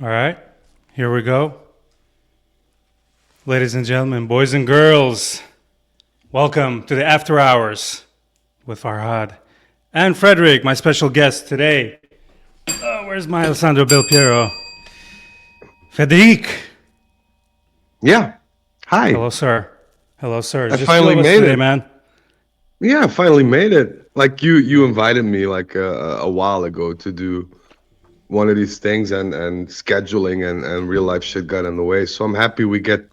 All right, here we go. Ladies and gentlemen, boys and girls, welcome to the After Hours with Farhad and Frederic, my special guest today. Oh, where's my Alessandro Belpiero? Frederic. Yeah. Hi. Hello, sir. Hello, sir. I finally made today, it, man. Yeah, I finally made it. Like you invited me like a while ago to do one of these things, and scheduling and real life shit got in the way. So I'm happy we get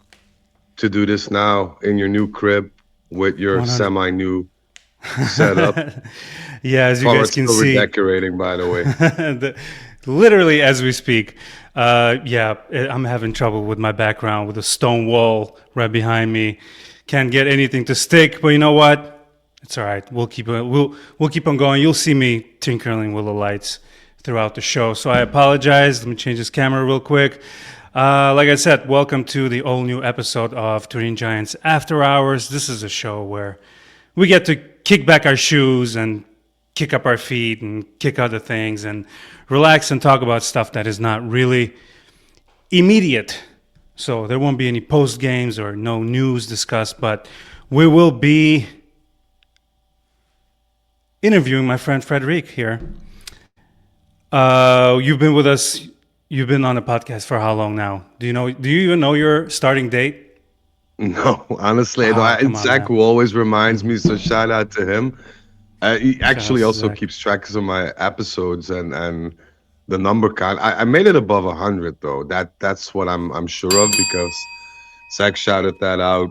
to do this now in your new crib with your 100. semi-new setup. Yeah, as you guys can still see, redecorating, by the way. literally as we speak. I'm having trouble with my background with a stone wall right behind me. Can't get anything to stick, but you know what? It's all right. We'll keep on going. You'll see me tinkering with the lights throughout the show. So I apologize. Let me change this camera real quick. Like I said, welcome to the all-new episode of Turin Giants After Hours. This is a show where we get to kick back our shoes and kick up our feet and kick other things and relax and talk about stuff that is not really immediate. So there won't be any post games or no news discussed, but we will be interviewing my friend Frederic here. You've been with us. You've been on the podcast for how long now? Do you even know your starting date? No, honestly, I don't. Zach, who always reminds me, so shout out to him. He actually also keeps track of my episodes and the number count. I made it above 100 though. That's what I'm sure of, because Zach shouted that out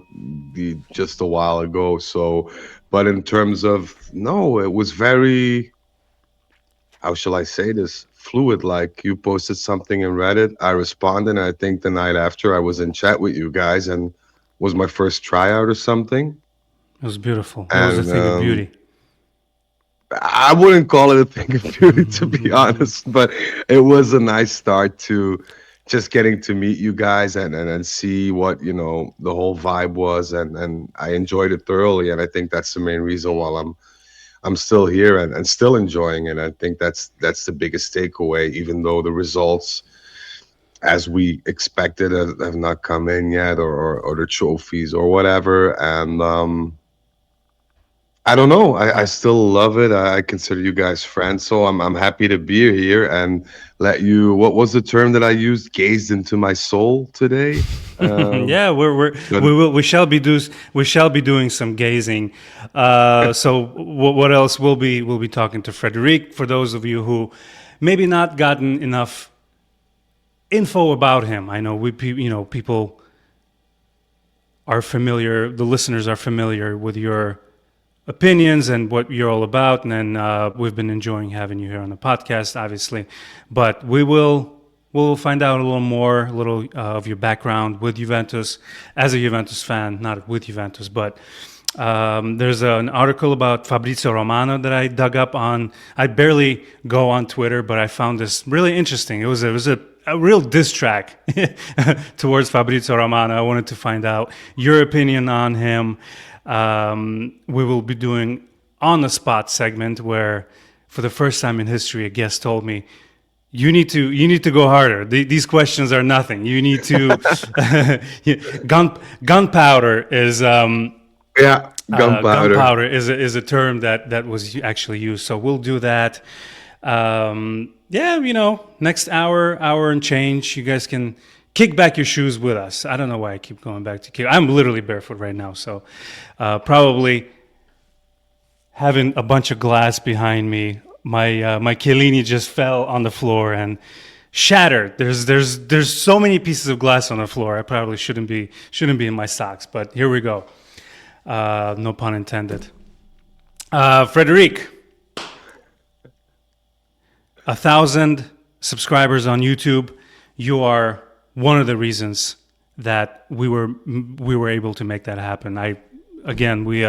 just a while ago. So, but in terms of it was very, how shall I say this? Fluid. Like, you posted something in Reddit, I responded, and I think the night after I was in chat with you guys, and was my first tryout or something. It was beautiful. It was a thing of beauty. I wouldn't call it a thing of beauty, to be honest, but it was a nice start to just getting to meet you guys and see what, the whole vibe was, and I enjoyed it thoroughly, and I think that's the main reason why I'm still here and still enjoying it. I think that's the biggest takeaway, even though the results, as we expected, have not come in yet, or the trophies or whatever. And I don't know. I still love it. I consider you guys friends, so I'm happy to be here and let you. What was the term that I used? Gazed into my soul today. Yeah, we shall be doing some gazing. So what else? We'll be talking to Frederic. For those of you who maybe not gotten enough info about him, I know people are familiar. The listeners are familiar with your opinions and what you're all about, and then we've been enjoying having you here on the podcast, obviously. But we'll find out a little of your background with Juventus, as a Juventus fan, not with Juventus, but there's an article about Fabrizio Romano that I dug up on. I barely go on Twitter, but I found this really interesting. It was a real diss track towards Fabrizio Romano. I wanted to find out your opinion on him. We will be doing on the spot segment where, for the first time in history, a guest told me, you need to go harder. These questions are nothing. You need to gunpowder is gunpowder. Gunpowder is a term that was actually used. So we'll do that. Next hour and change, you guys can kick back your shoes with us. I don't know why I keep going back to kick. I'm literally barefoot right now, so probably having a bunch of glass behind me. My Chiellini just fell on the floor and shattered. There's so many pieces of glass on the floor. I probably shouldn't be in my socks, but here we go. No pun intended. Frederic, 1,000 subscribers on YouTube. You are one of the reasons that we were able to make that happen. We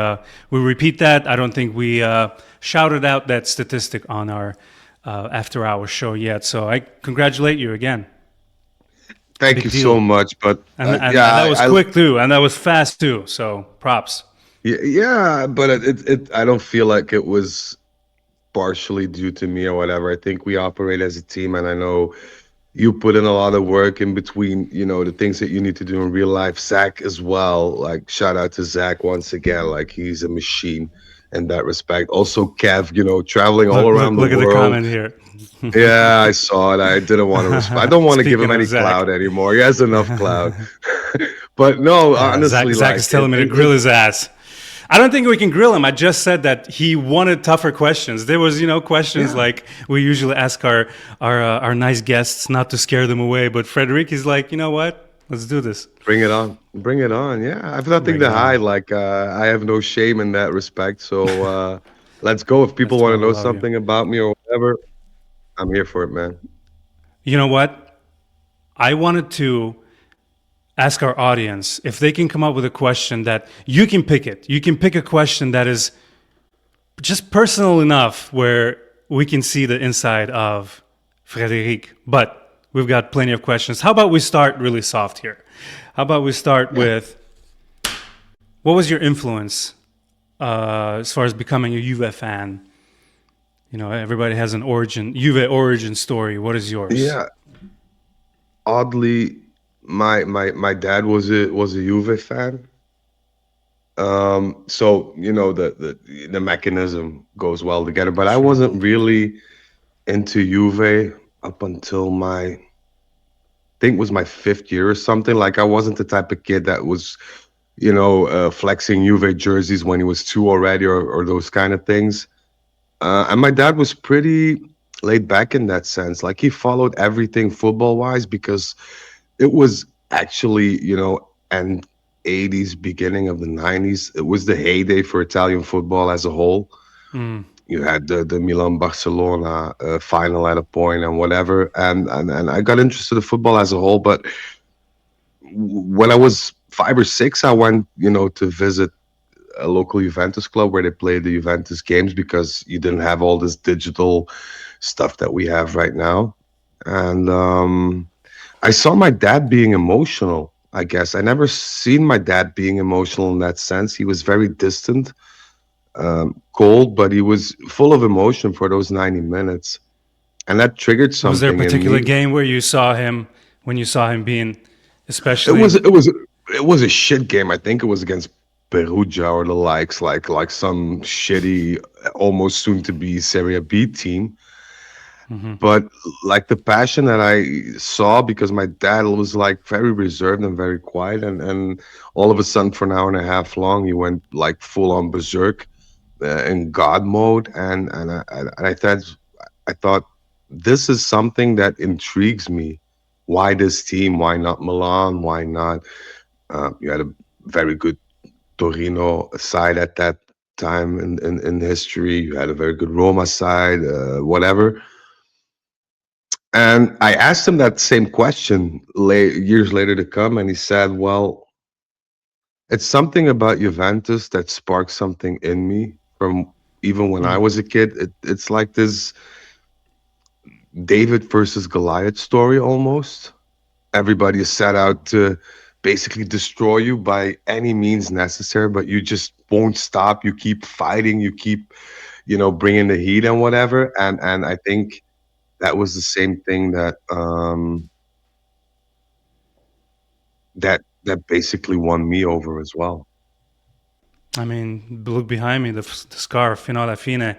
repeat that. I don't think we shouted out that statistic on our After Hours show yet. So I congratulate you again. Thank you so much. But that was quick too, and that was fast too. So props. Yeah, but it I don't feel like it was partially due to me or whatever. I think we operate as a team, and I know you put in a lot of work in between, the things that you need to do in real life. Zach as well. Like, shout out to Zach once again. Like, he's a machine in that respect. Also, Kev, traveling all Look, around look, the look at the world. comment here. Yeah, I saw it. I didn't want to respond. I don't want to give him Speaking of any Zach, clout anymore. He has enough clout. But no, Zach, honestly, Zach like is telling me to grill his ass. I don't think we can grill him. I just said that he wanted tougher questions. There was, questions yeah. like we usually ask our nice guests not to scare them away. But Frederic is like, you know what? Let's do this. Bring it on. Bring it on. Yeah. I've nothing Bring to it hide. on. Like, I have no shame in that respect. So let's go. If people That's want why to we know love you. something about me or whatever, I'm here for it, man. You know what? I wanted to ask our audience if they can come up with a question that you can pick it. You can pick a question that is just personal enough where we can see the inside of Frederic. But we've got plenty of questions. How about we start really soft here? How about we start Yeah. with what was your influence as far as becoming a Juve fan? Everybody has an Juve origin story. What is yours? Yeah. Oddly, my dad was a Juve fan. So the mechanism goes well together. But I Sure. wasn't really into Juve up until think it was my fifth year or something. Like, I wasn't the type of kid that was, flexing Juve jerseys when he was two already, or those kind of things. And my dad was pretty laid back in that sense. Like, he followed everything football wise because it was actually, and 80s, beginning of the 90s. It was the heyday for Italian football as a whole. Mm. You had the Milan Barcelona final at a point and whatever, and I got interested in football as a whole. But when I was 5 or 6, I went, to visit a local Juventus club where they played the Juventus games, because you didn't have all this digital stuff that we have right now. And I saw my dad being emotional. I guess I never seen my dad being emotional in that sense. He was very distant, cold, but he was full of emotion for those 90 minutes, and that triggered Was there a something in particular me. game where you saw him when you saw him being It was especially it was it was a shit game. I think it was against Perugia or the likes, like some shitty, almost soon to be Serie B team. Mhm. But like, the passion that I saw, because my dad was like very reserved and very quiet, and all of a sudden, for an hour and a half long, he went like full on berserk, in God mode, and I thought this is something that intrigues me. Why this team? Why not Milan? Why not? You had a very good Torino side at that time in history. You had a very good Roma side, whatever. And I asked him that same question years later to come, and he said, "Well, it's something about Juventus that sparked something in me from even when I Mm. was a kid. It's like this David versus Goliath story almost. Everybody is set out to basically destroy you by any means necessary, but you just won't stop. You keep fighting. You keep, bringing the heat and whatever. And I think that was the same thing that basically won me over as well. I mean, look behind me, the scarf, alla fine,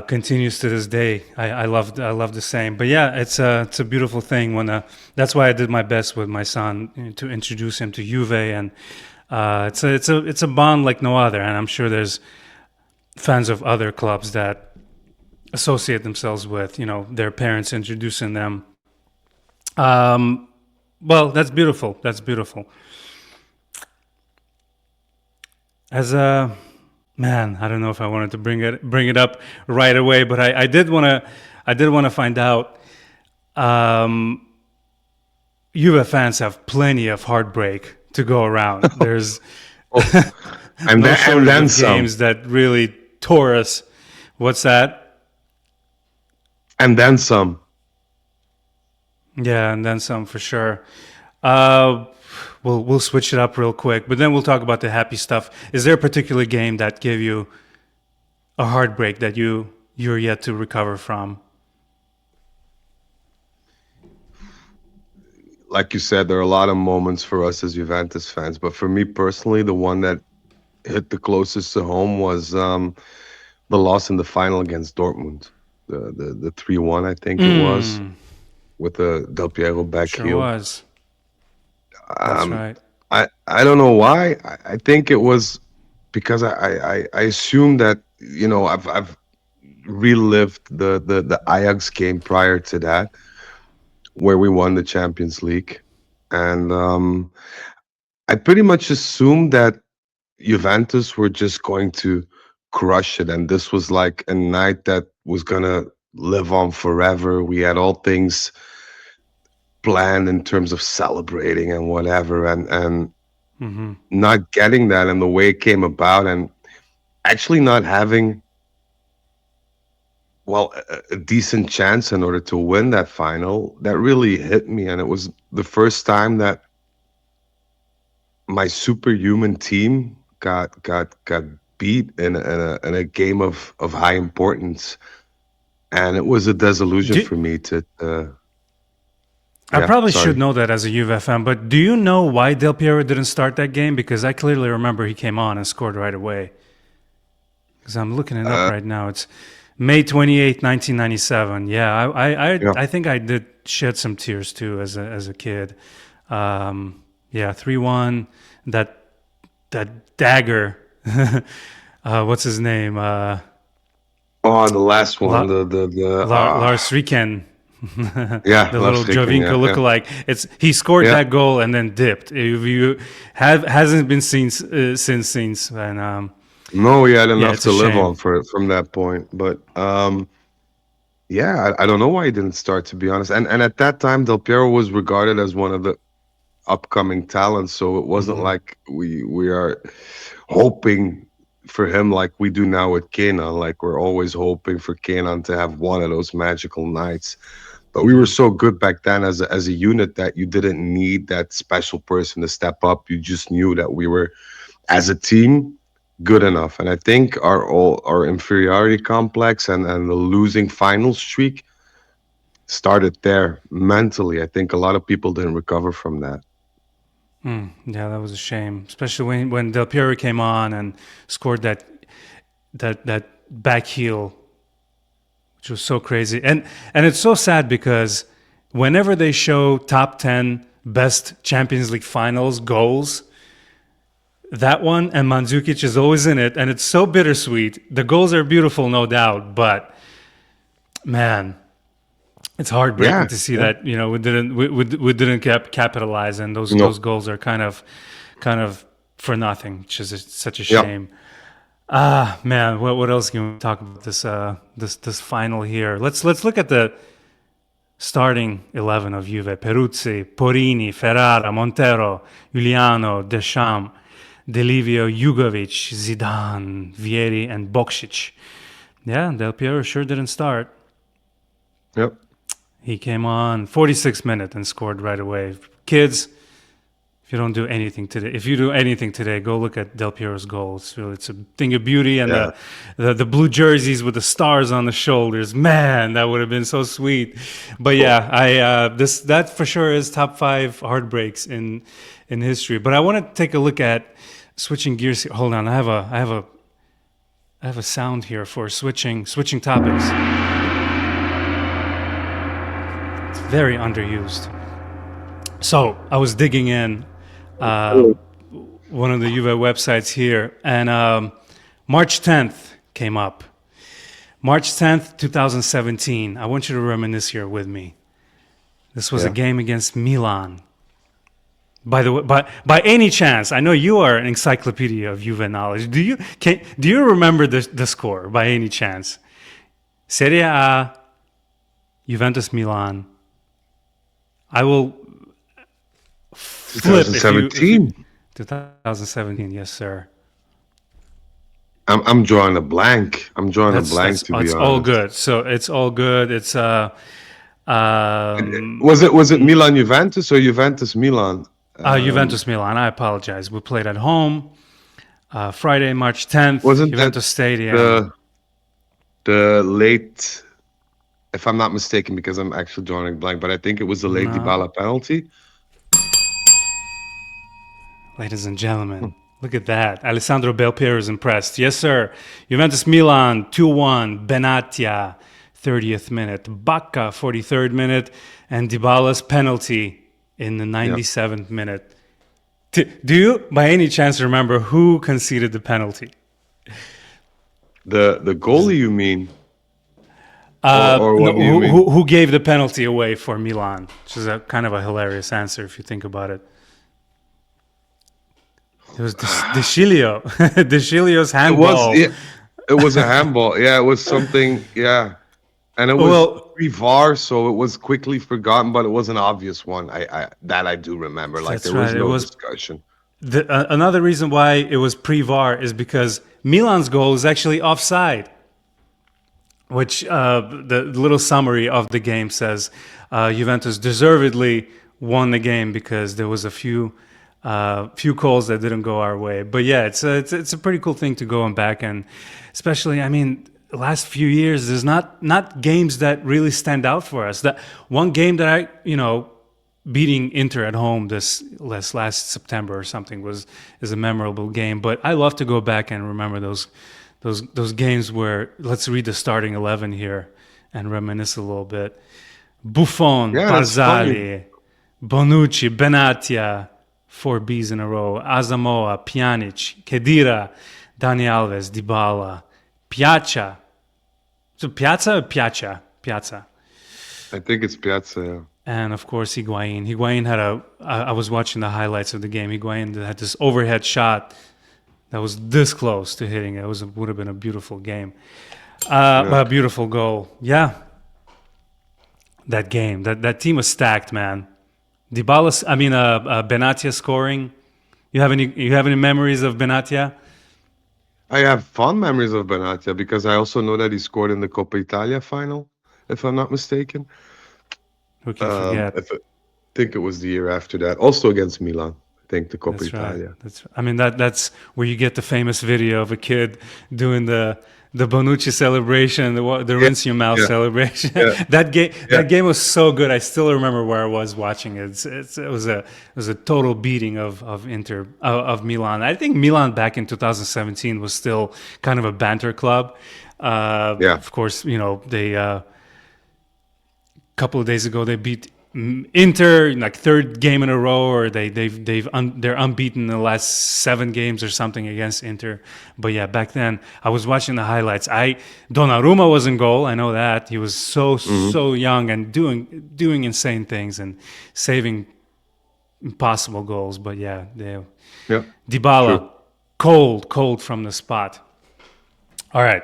continues to this day. I love the same. But yeah, it's a beautiful thing when that's why I did my best with my son, to introduce him to Juve, and it's a bond like no other. And I'm sure there's fans of other clubs that associate themselves with, their parents introducing them. Um, well, that's beautiful. That's beautiful. As a man, I don't know if I wanted to bring it up right away, but I did want to find out. Um, Juve fans have plenty of heartbreak to go around. There's Oh, and no then and shortage then of some, games that really tore us. What's that? and then some. Yeah, and then some for sure. Uh, we'll switch it up real quick, but then we'll talk about the happy stuff. Is there a particular game that gave you a heartbreak that you're yet to recover from? like you said, there are a lot of moments for us as Juventus fans, but for me personally, the one that hit the closest to home was the loss in the final against Dortmund, the 3-1, I think it was, with the Del Piero back Sure heel. was. That's right. I don't know why. I think it was because I assume that, I've relived the Ajax game prior to that, where we won the Champions League, and I pretty much assumed that Juventus were just going to crush it, and this was like a night that was gonna live on forever. We had all things planned in terms of celebrating and whatever, and not getting that, and the way it came about, and actually not having, well, a decent chance in order to win that final, that really hit me. And it was the first time that my superhuman team got beat in a game of high importance, and it was a disillusion for me to. I probably sorry. should know that as a Juve fan, but do you know why Del Piero didn't start that game? Because I clearly remember he came on and scored right away. Because I'm looking it up right now. It's May 28th, 1997. Yeah, I think I did shed some tears too as a kid. Yeah, 3-1. That dagger. What's his name? Oh, the last one, Lars Riken. Yeah, the little Jovinko lookalike. He scored that goal and then dipped. If you hasn't been seen since, and no, he had enough to live shame. on from that point. But yeah, I don't know why he didn't start, to be honest. And at that time, Del Piero was regarded as one of the upcoming talents, so it wasn't like we are hoping for him like we do now with Kenan. Like, we're always hoping for Kenan to have one of those magical nights. But we were so good back then as a unit that you didn't need that special person to step up. You just knew that we were, as a team, good enough. And I think our inferiority complex and the losing final streak started there mentally. I think a lot of people didn't recover from that. Yeah, that was a shame, especially when Del Piero came on and scored that back heel, which was so crazy. And it's so sad because whenever they show top 10 best Champions League finals goals, that one and Mandzukic is always in it, and it's so bittersweet. The goals are beautiful, no doubt, but man, it's heartbreaking to see that we didn't capitalize, and those goals are kind of for nothing, which is such a shame. Man, what else can we talk about this final here? Let's look at the starting 11 of Juve: Peruzzi, Porini, Ferrara, Montero, Giuliano, Deschamps, Delivio, Jugovic, Zidane, Vieri, and Bokšić. Yeah, Del Piero sure didn't start. Yep. He came on 46 minutes and scored right away. Kids, if you do anything today, go look at Del Piero's goals. It's a thing of beauty, and the blue jerseys with the stars on the shoulders. Man, that would have been so sweet. But yeah, that for sure is top 5 heartbreaks in history. But I want to take a look at switching gears here. Hold on, I have a sound here for switching topics. Very underused. So I was digging in one of the Juve websites here, and March 10th came up. March 10th, 2017. I want you to reminisce here with me. This was a game against Milan. By the way, by any chance, I know you are an encyclopedia of Juve knowledge. Do you remember the score by any chance? Serie A, Juventus Milan. I will flip 2017. 2017, yes, sir. I'm drawing a blank. To be honest. It's all good. So it's all good. It's was it Milan Juventus or Juventus Milan? Juventus Milan. I apologize. We played at home. Friday, March 10th. Wasn't Juventus Stadium. The late, if I'm not mistaken, because I'm actually drawing a blank, but I think it was the late Dybala penalty. ladies and gentlemen. Look at that. Alessandro Belpiero is impressed. Yes, sir. Juventus Milan 2-1. Benatia, 30th minute. Bacca, 43rd minute. And Dybala's penalty in the 97th minute. Do you, by any chance, remember who conceded the penalty? The goalie, you mean? Or what do you mean? Who gave the penalty away for Milan? Which is a kind of a hilarious answer if you think about it. It was De Sciglio. De Sciglio's handball. It was a handball. Yeah, it was something. Yeah, and it was pre-VAR, so it was quickly forgotten, but it was an obvious one. I do remember. Like there was no discussion. Another reason why it was pre-VAR is because Milan's goal is actually offside. Which the little summary of the game says Juventus deservedly won the game because there was a few calls that didn't go our way. But yeah, it's a pretty cool thing to go back, and especially, I mean, the last few years there's not games that really stand out for us. That one game that beating Inter at home this last September or something is a memorable game. But I love to go back and remember those games where, let's read the starting 11 here and reminisce a little bit. Buffon, Barzagli, Bonucci, Benatia, 4 Bs in a row, Asamoah, Pjanic, Khedira, Dani Alves, Dybala, Piazza. So Piazza or Piazza? Piazza. I think it's Piazza, yeah. And of course, Higuain. Higuain had I was watching the highlights of the game. Higuain had this overhead shot that was this close to hitting it. Would have been a beautiful game. A beautiful goal. Yeah. That game. That team was stacked, man. Benatia scoring. You have any memories of Benatia? I have fond memories of Benatia because I also know that he scored in the Coppa Italia final, if I'm not mistaken. Who can forget? I think it was the year after that. Also against Milan. I think the Coppa Italia. Right. That's where you get the famous video of a kid doing the Bonucci celebration, the rinse your mouth celebration. Yeah. That game was so good. I still remember where I was watching it. It was a total beating of Milan. I think Milan back in 2017 was still kind of a banter club. Of course, they couple of days ago they beat Inter, like third game in a row, or they're unbeaten in the last 7 games or something against Inter. But yeah, back then I was watching the highlights. Donnarumma was in goal. I know that he was so young and doing insane things and saving impossible goals. But yeah, Dybala, cold from the spot. All right,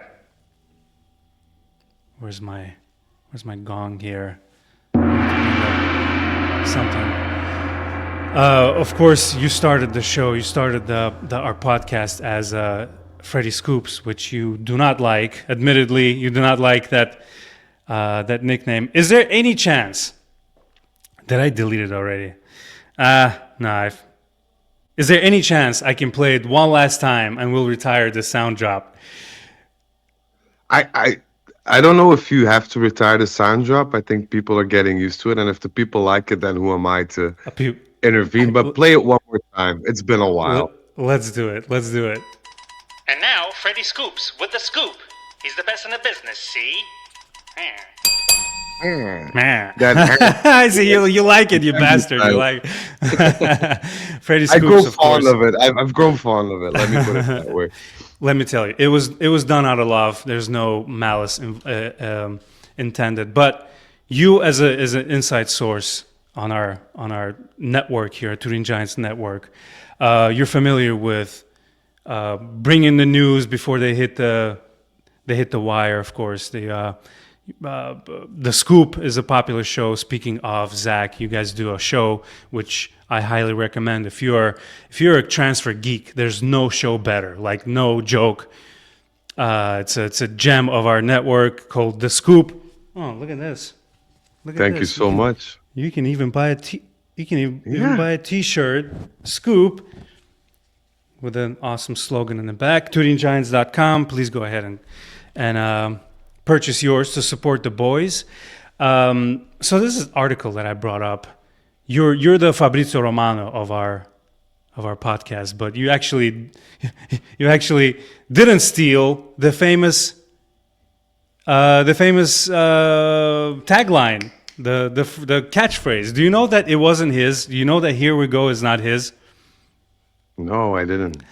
where's my gong here? Something. Of course, you started the show. You started our podcast as Freddie Scoops, which you do not like. Admittedly, you do not like that nickname. Is there any chance that I deleted already? No. Is there any chance I can play it one last time and we'll retire the sound drop? I don't know if you have to retire the sound drop. I think people are getting used to it. And if the people like it, then who am I to intervene? But play it one more time. It's been a while. Let's do it. And now, Freddie Scoops with the scoop. He's the best in the business, see? I see you like it, you bastard. You like Freddie Scoops. I grow fond of it. I've grown fond of it. Let me put it that way. Let me tell you, it was done out of love. There's no malice intended. But you, as an inside source on our network here, Turin Giants Network, you're familiar with bringing the news before they hit the wire. Of course, the Scoop is a popular show. Speaking of Zach, you guys do a show which I highly recommend. If you're a transfer geek, there's no show better. Like, no joke. It's a gem of our network called The Scoop. Oh, look at this! Thank you so much. You can even buy a buy a T-shirt, Scoop, with an awesome slogan in the back. TurinGiants.com. Please go ahead and purchase yours to support the boys. So this is an article that I brought up. You're the Fabrizio Romano of our of our podcast, but you actually didn't steal the famous tagline, the catchphrase. Do you know that it wasn't his? Do you know that "Here we go" is not his? No, I didn't.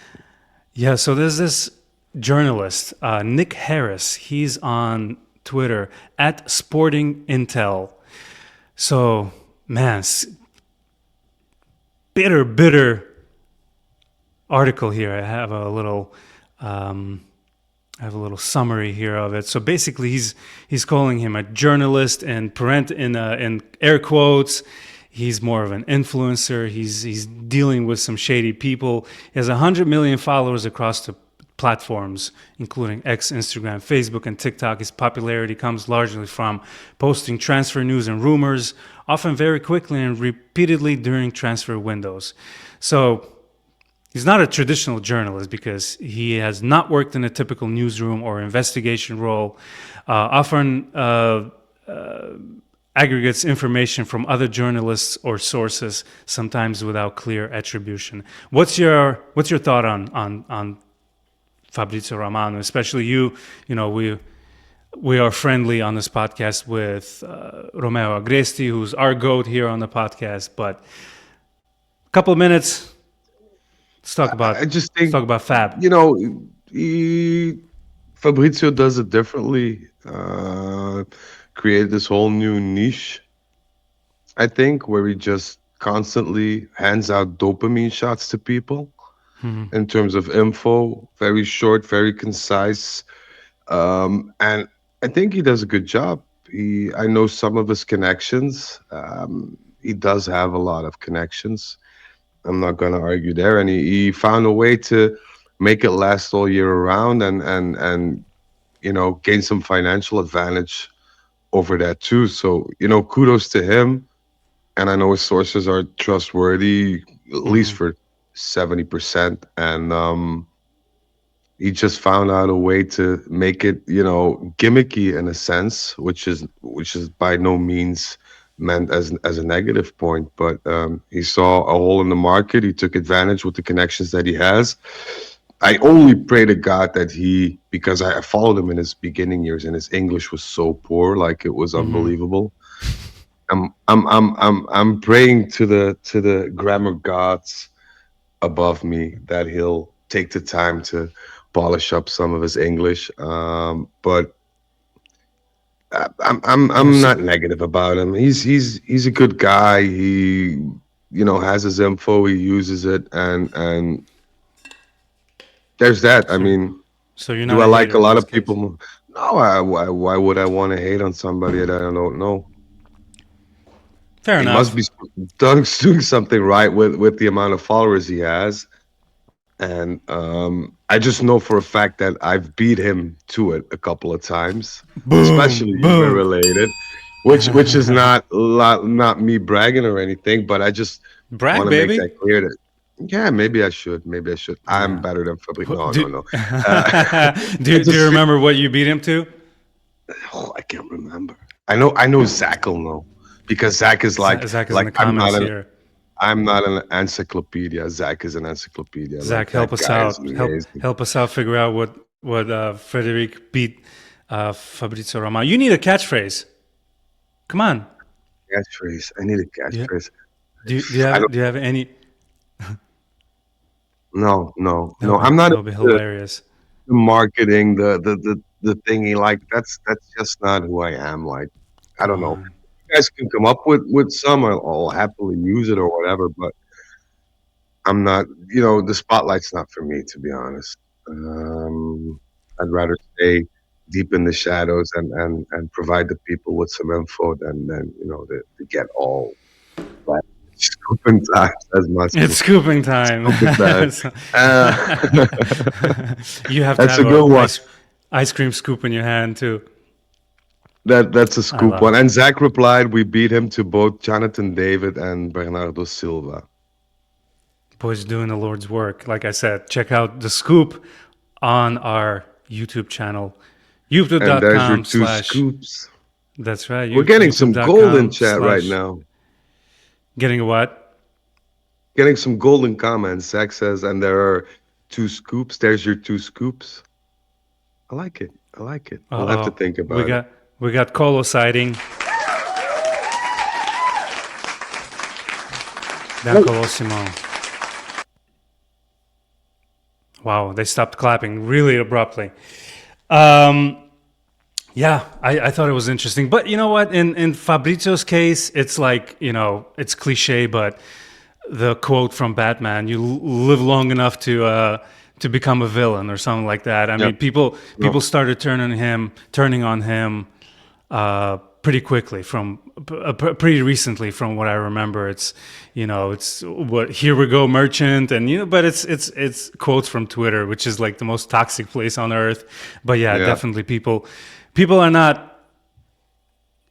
Yeah. So there's this journalist, Nick Harris. He's on Twitter at Sporting Intel. So man, bitter article here. I have a little summary here of it. So basically, he's calling him a journalist and in air quotes. He's more of an influencer. He's dealing with some shady people. He has 100 million followers across the platforms, including X, Instagram, Facebook, and TikTok. His popularity comes largely from posting transfer news and rumors, often very quickly and repeatedly during transfer windows. So he's not a traditional journalist because he has not worked in a typical newsroom or investigation role, often aggregates information from other journalists or sources, sometimes without clear attribution. What's your thought on Fabrizio Romano, especially you? You know, we are friendly on this podcast with Romeo Agresti, who's our GOAT here on the podcast. But a couple of minutes, let's talk about. Let's talk about Fab. You know, Fabrizio does it differently. Created this whole new niche, I think, where he just constantly hands out dopamine shots to people. In terms of info, very short, very concise, and I think he does a good job. I know some of his connections. He does have a lot of connections. I'm not going to argue there, and he found a way to make it last all year around, and gain some financial advantage over that too. So kudos to him, and I know his sources are trustworthy, at least for 70%, and he just found out a way to make it gimmicky in a sense, which is by no means meant as a negative point, but he saw a hole in the market. He took advantage with the connections that he has. I only pray to God that because I followed him in his beginning years and his English was so poor, like it was unbelievable. I'm praying to the grammar gods above me that he'll take the time to polish up some of his English. But I'm not negative about him. He's a good guy. He has his info. He uses it, and there's that. I mean, so you're not. Do I like a lot of people? No. Why would I want to hate on somebody that I don't know? Fair enough. He must be doing something right with the amount of followers he has. And I just know for a fact that I've beat him to it a couple of times, especially Juve related, which is not me bragging or anything, but I just want to make that clear. That maybe I should. I'm better than Fabrizio. No. Do you remember what you beat him to? Oh, I can't remember. I know Zach will know, because Zach is like in the comments here. I'm not an encyclopedia. Zach is an encyclopedia. Zach, help us out. Help us out. Figure out what Frederic beat Fabrizio Romano. You need a catchphrase. Come on. Catchphrase. I need a catchphrase. Do you have any? No. I'm not. That'll be hilarious. The marketing, the thingy, like that's just not who I am. Like, I don't know. You guys can come up with some. I'll happily use it or whatever, but I'm not. The spotlight's not for me, to be honest. I'd rather stay deep in the shadows and provide the people with some info than to get all. But scooping time, as much. It's scooping time. You have to that's have a good one. Ice cream scoop in your hand too. That's a scoop one. And Zach replied, we beat him to both Jonathan David and Bernardo Silva. Boys doing the Lord's work. Like I said, check out the scoop on our YouTube channel. YouTube.com/scoops. That's right. We're getting some gold in chat right now. Getting a what? Getting some golden comments. Zach says, and there are 2 scoops. There's your 2 scoops. I like it. I like it. We'll have to Uh-oh. think about it. We got Colo sighting. Dan Colosimo. Wow, they stopped clapping really abruptly. Yeah, I thought it was interesting. But you know what? In Fabrizio's case, it's like, it's cliche, but the quote from Batman, you live long enough to become a villain or something like that. I mean, people started turning on him pretty quickly pretty recently from what I remember. It's what, here we go merchant, and but it's quotes from Twitter, which is like the most toxic place on earth. But yeah. Definitely people are not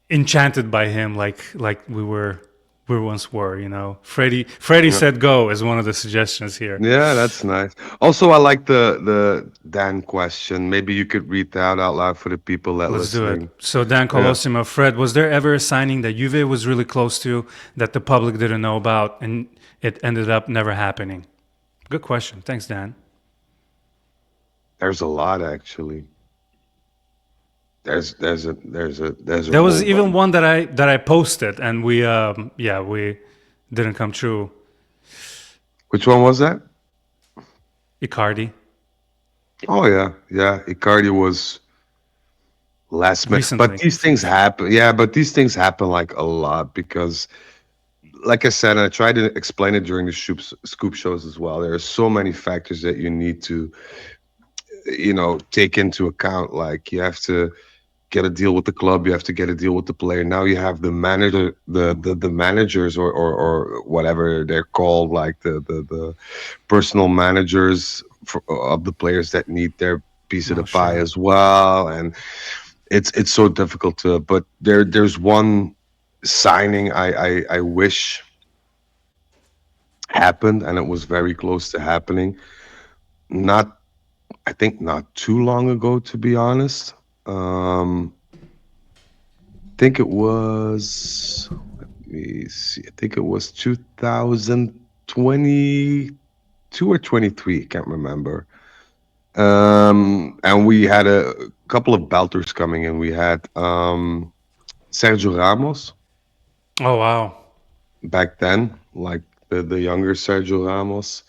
enchanted by him like we once were. Freddie said go is one of the suggestions here. Yeah, that's nice. Also, I like the Dan question. Maybe you could read that out loud for the people that Let's listening. do it. So Dan Colosimo, Fred, was there ever a signing that Juve was really close to that the public didn't know about and it ended up never happening? Good question. Thanks, Dan. There's a lot, actually. There's a There was even one that I posted and we didn't come true. Which one was that? Icardi. Oh yeah. Icardi was last minute. Recently. But these things happen. Yeah, but these things happen like a lot because, like I said, and I tried to explain it during the scoop shows as well. There are so many factors that you need to, take into account. Like you have to get a deal with the club, you have to get a deal with the player. Now you have the manager, the managers or whatever they're called, like the personal managers of the players that need their piece of the pie as well. And it's so difficult to. But there's one signing I wish happened, and it was very close to happening. I think not too long ago, to be honest. I think it was, let me see, I think it was 2022 or 23, can't remember. And we had a couple of belters coming in. We had Sergio Ramos. Oh, wow. Back then, like the younger Sergio Ramos.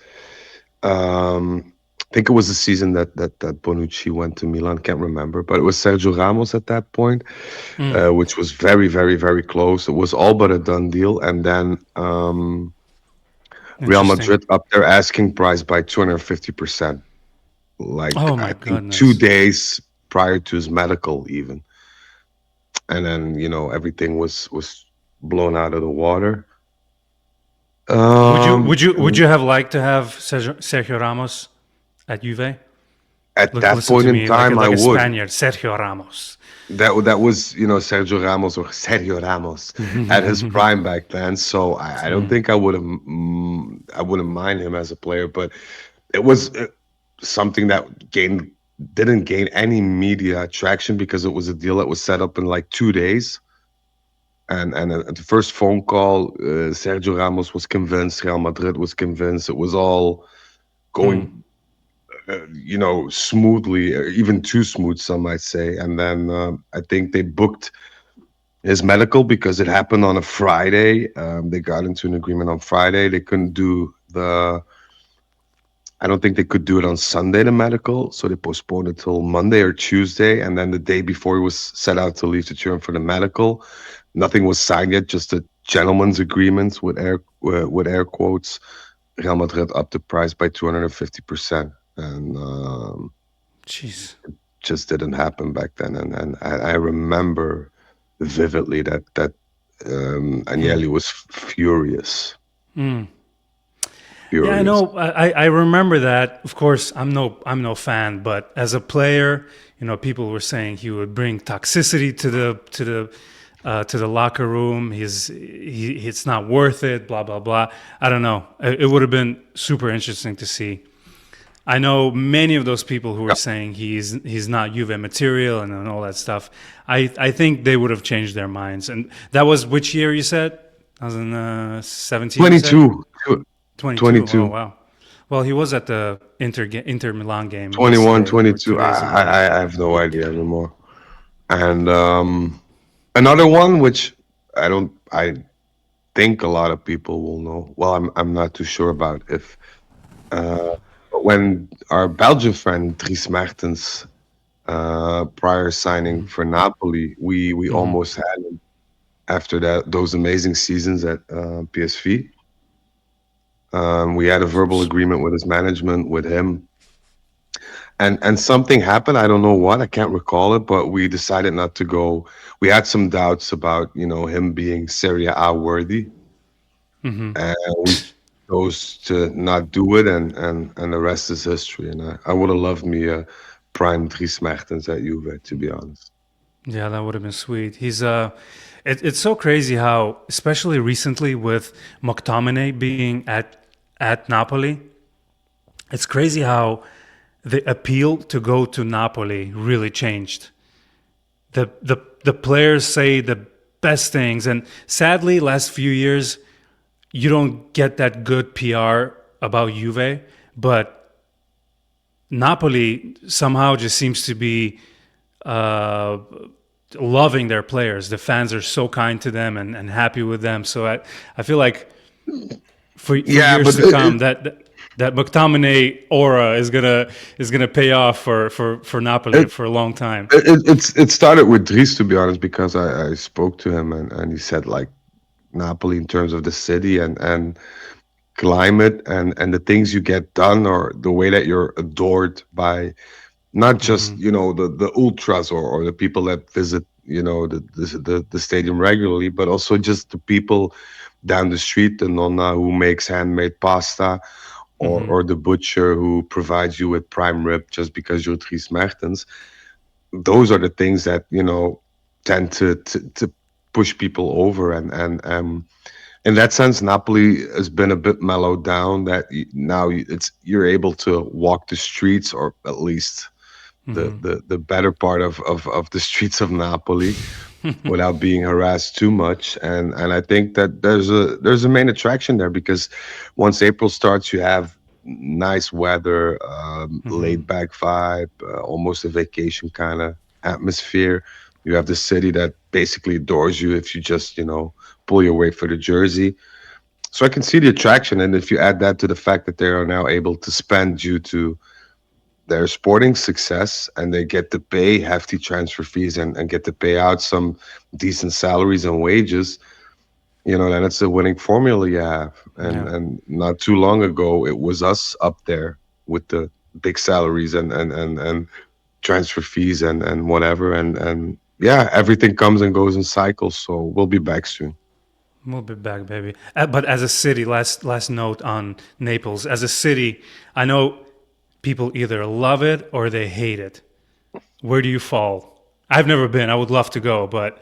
I think it was the season that Bonucci went to Milan. Can't remember, but it was Sergio Ramos at that point, which was very, very, very close. It was all but a done deal, and then Real Madrid upped their asking price by 250%. Like I think 2 days prior to his medical, even, and then everything was blown out of the water. Would you have liked to have Sergio Ramos at Juve? At that point in time, like I would. Spaniard, Sergio Ramos. That was Sergio Ramos or Sergio Ramos at his prime back then. So I don't think I wouldn't mind him as a player, but it was something that didn't gain any media traction because it was a deal that was set up in like 2 days. And at the first phone call, Sergio Ramos was convinced, Real Madrid was convinced. It was all going, smoothly, or even too smooth, some might say. And then I think they booked his medical because it happened on a Friday. They got into an agreement on Friday. They couldn't do I don't think they could do it on Sunday, the medical. So they postponed it till Monday or Tuesday. And then the day before he was set out to leave to Turin for the medical, nothing was signed yet, just a gentleman's agreement with air quotes. Real Madrid upped the price by 250%. And Jeez. It just didn't happen back then. And I remember vividly that Agnelli was furious. Yeah, I know. I remember that. Of course, I'm no fan, but as a player, people were saying he would bring toxicity to the locker room. It's not worth it. Blah blah blah. I don't know. It would have been super interesting to see. I know many of those people who were saying he's not Juve material and all that stuff. I think they would have changed their minds. And that was which year you said? 2017. 22. 22. Oh 22, wow. Well, he was at the Inter Milan game 21, yesterday or 22. 2 days ago. I have no idea anymore. And another one which I think a lot of people will know. Well, I'm not too sure about if when our Belgian friend Dries Mertens prior signing for Napoli, we almost had him after that those amazing seasons at PSV. We had a verbal agreement with his management, with him, and something happened. I don't know what. I can't recall it, but we decided not to go. We had some doubts about him being Serie A worthy, and we chose to not do it, and the rest is history. And I would have loved me a prime Dries Mertens at Juve, to be honest. Yeah, that would have been sweet. It's so crazy how, especially recently with McTominay being at Napoli, it's crazy how the appeal to go to Napoli really changed. The players say the best things, and sadly, last few years you don't get that good PR about Juve, but Napoli somehow just seems to be uh, loving their players. The fans are so kind to them and happy with them. So I feel like for Yeah, years but to come, that McTominay aura is gonna pay off for Napoli it, for a long time. it started with Dries, to be honest, because I spoke to him, and he said like Napoli in terms of the city and climate and the things you get done, or the way that you're adored by not just the ultras, or the people that visit the stadium regularly, but also just the people down the street, the nonna who makes handmade pasta, or the butcher who provides you with prime rib just because you're Dries Mertens. Those are the things that tend to push people over, and in that sense, Napoli has been a bit mellowed down. That now you're able to walk the streets, or at least the better part of the streets of Napoli, without being harassed too much. And I think that there's a main attraction there, because once April starts, you have nice weather, laid back vibe, almost a vacation kind of atmosphere. You have the city that basically adores you if you just pull your weight for the jersey. So I can see the attraction, and if you add that to the fact that they are now able to spend due to their sporting success, and they get to pay hefty transfer fees, and get to pay out some decent salaries and wages, then it's a winning formula you have. And Yeah. and not too long ago, it was us up there with the big salaries and transfer fees and whatever. And yeah, everything comes and goes in cycles. So we'll be back soon. We'll be back, baby. But as a city, last note on Naples. As a city, I know people either love it or they hate it. Where do you fall? I've never been. I would love to go, but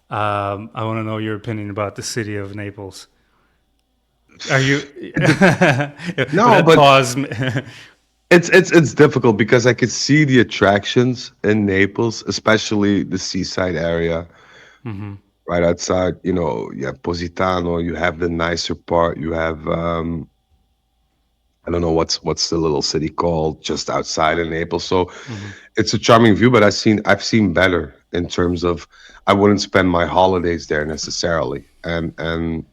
I want to know your opinion about the city of Naples. Are you? No, That but pause. it's difficult because I could see the attractions in Naples, especially the seaside area, right outside. You have Positano, you have the nicer part, you have I don't know what's the little city called just outside of Naples. So it's a charming view, but I've seen better in terms of I wouldn't spend my holidays there necessarily. And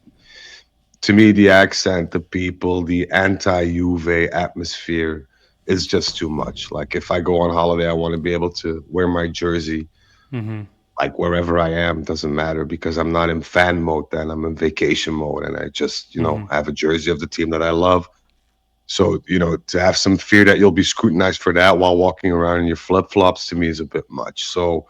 to me, the accent, the people, the anti-Juve atmosphere is just too much. Like if I go on holiday, I want to be able to wear my jersey like wherever I am, doesn't matter, because I'm not in fan mode then. I'm in vacation mode, and I just, have a jersey of the team that I love. So, to have some fear that you'll be scrutinized for that while walking around in your flip-flops, to me is a bit much. So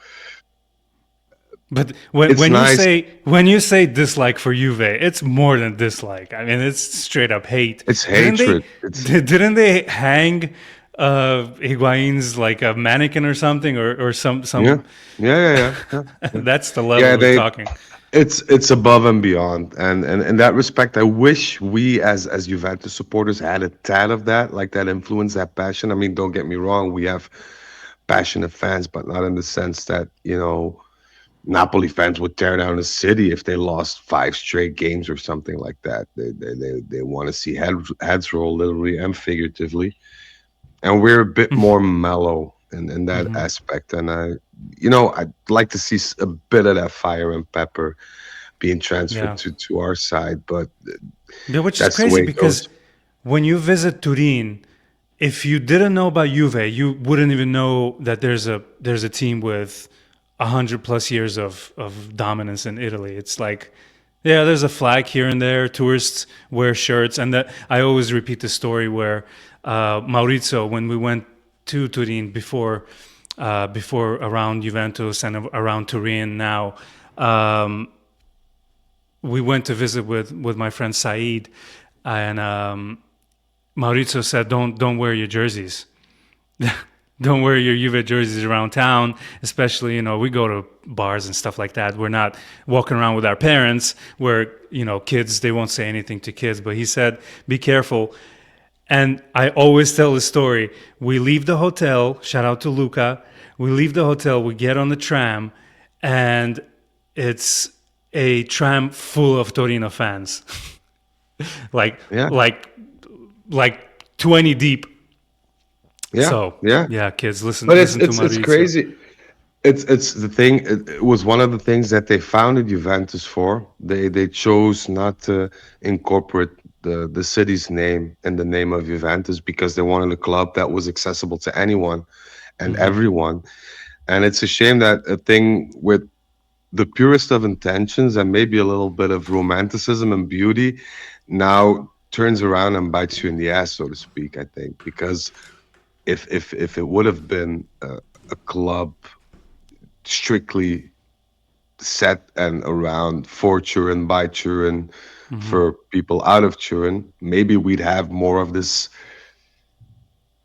But when it's nice. when you say dislike for Juve, it's more than dislike. I mean, it's straight up hate. It's Didn't hatred. they? Didn't they hang Higuain's like a mannequin or something, or Yeah, some? yeah, yeah, yeah. That's the level Yeah, we're they talking. it's above and beyond. And in that respect, I wish we as Juventus supporters had a tad of that, like that influence, that passion. I mean, don't get me wrong, we have passionate fans, but not in the sense that, Napoli fans would tear down the city if they lost 5 straight games or something like that. They want to see heads roll literally and figuratively, and we're a bit more mellow in that aspect. And I'd like to see a bit of that fire and pepper being transferred Yeah. to our side, but Yeah, which is that's the crazy way it because goes. when you visit Turin, if you didn't know about Juve, you wouldn't even know that there's a team with 100 plus years of dominance in Italy. It's like, yeah, there's a flag here and there. Tourists wear shirts, and that I always repeat the story where Maurizio, when we went to Turin before around Juventus and around Turin now. We went to visit with my friend Saeed, and Maurizio said, "Don't wear your jerseys. Don't wear your Juve jerseys around town, especially, we go to bars and stuff like that. We're not walking around with our parents where, kids, they won't say anything to kids." But he said, be careful. And I always tell the story. We leave the hotel, shout out to Luca. We leave the hotel, we get on the tram, and it's a tram full of Torino fans. like, Yeah, like, like 20 deep. yeah, So yeah. yeah, kids, But listen to it's Maurizio. crazy. It's the thing. It was one of the things that they founded Juventus for. They chose not to incorporate the city's name in the name of Juventus because they wanted a club that was accessible to anyone and everyone. And it's a shame that a thing with the purest of intentions and maybe a little bit of romanticism and beauty now turns around and bites you in the ass, so to speak. I think because if it would have been a club strictly set and around for Turin by Turin for people out of Turin, maybe we'd have more of this,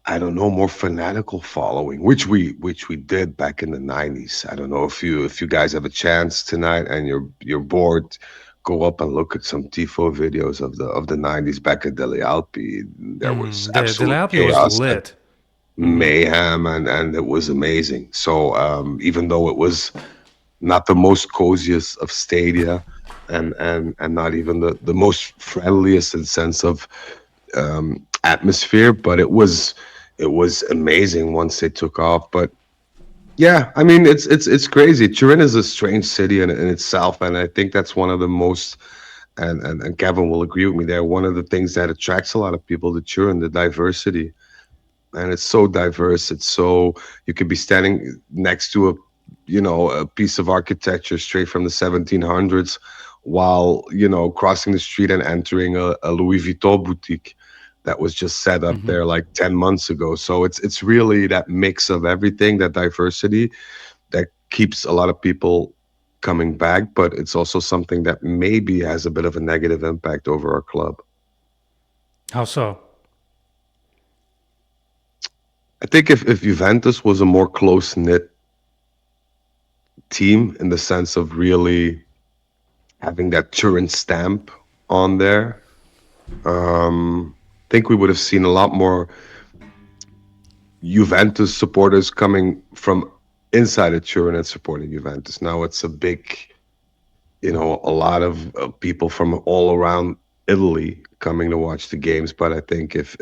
I don't know, more fanatical following, which we did back in the 90s. I don't know if you guys have a chance tonight and you're bored, go up and look at some tifo videos of the 90s back at Delle Alpi. There was Delle absolute Alpi was chaos, lit. mayhem, and it was amazing. So even though it was not the most coziest of stadia and not even the most friendliest in sense of atmosphere, but it was amazing once they took off. But yeah, I mean it's crazy. Turin is a strange city in itself, and I think that's one of the most, and Kevin will agree with me there, one of the things that attracts a lot of people to Turin, the diversity. And it's so diverse. It's so, you could be standing next to a piece of architecture straight from the 1700s while crossing the street and entering a Louis Vuitton boutique that was just set up there like 10 months ago. So it's really that mix of everything, that diversity that keeps a lot of people coming back, but it's also something that maybe has a bit of a negative impact over our club. How so? I think if Juventus was a more close knit team in the sense of really having that Turin stamp on there, I think we would have seen a lot more Juventus supporters coming from inside of Turin and supporting Juventus. Now it's a big, a lot of people from all around Italy coming to watch the games. But I think if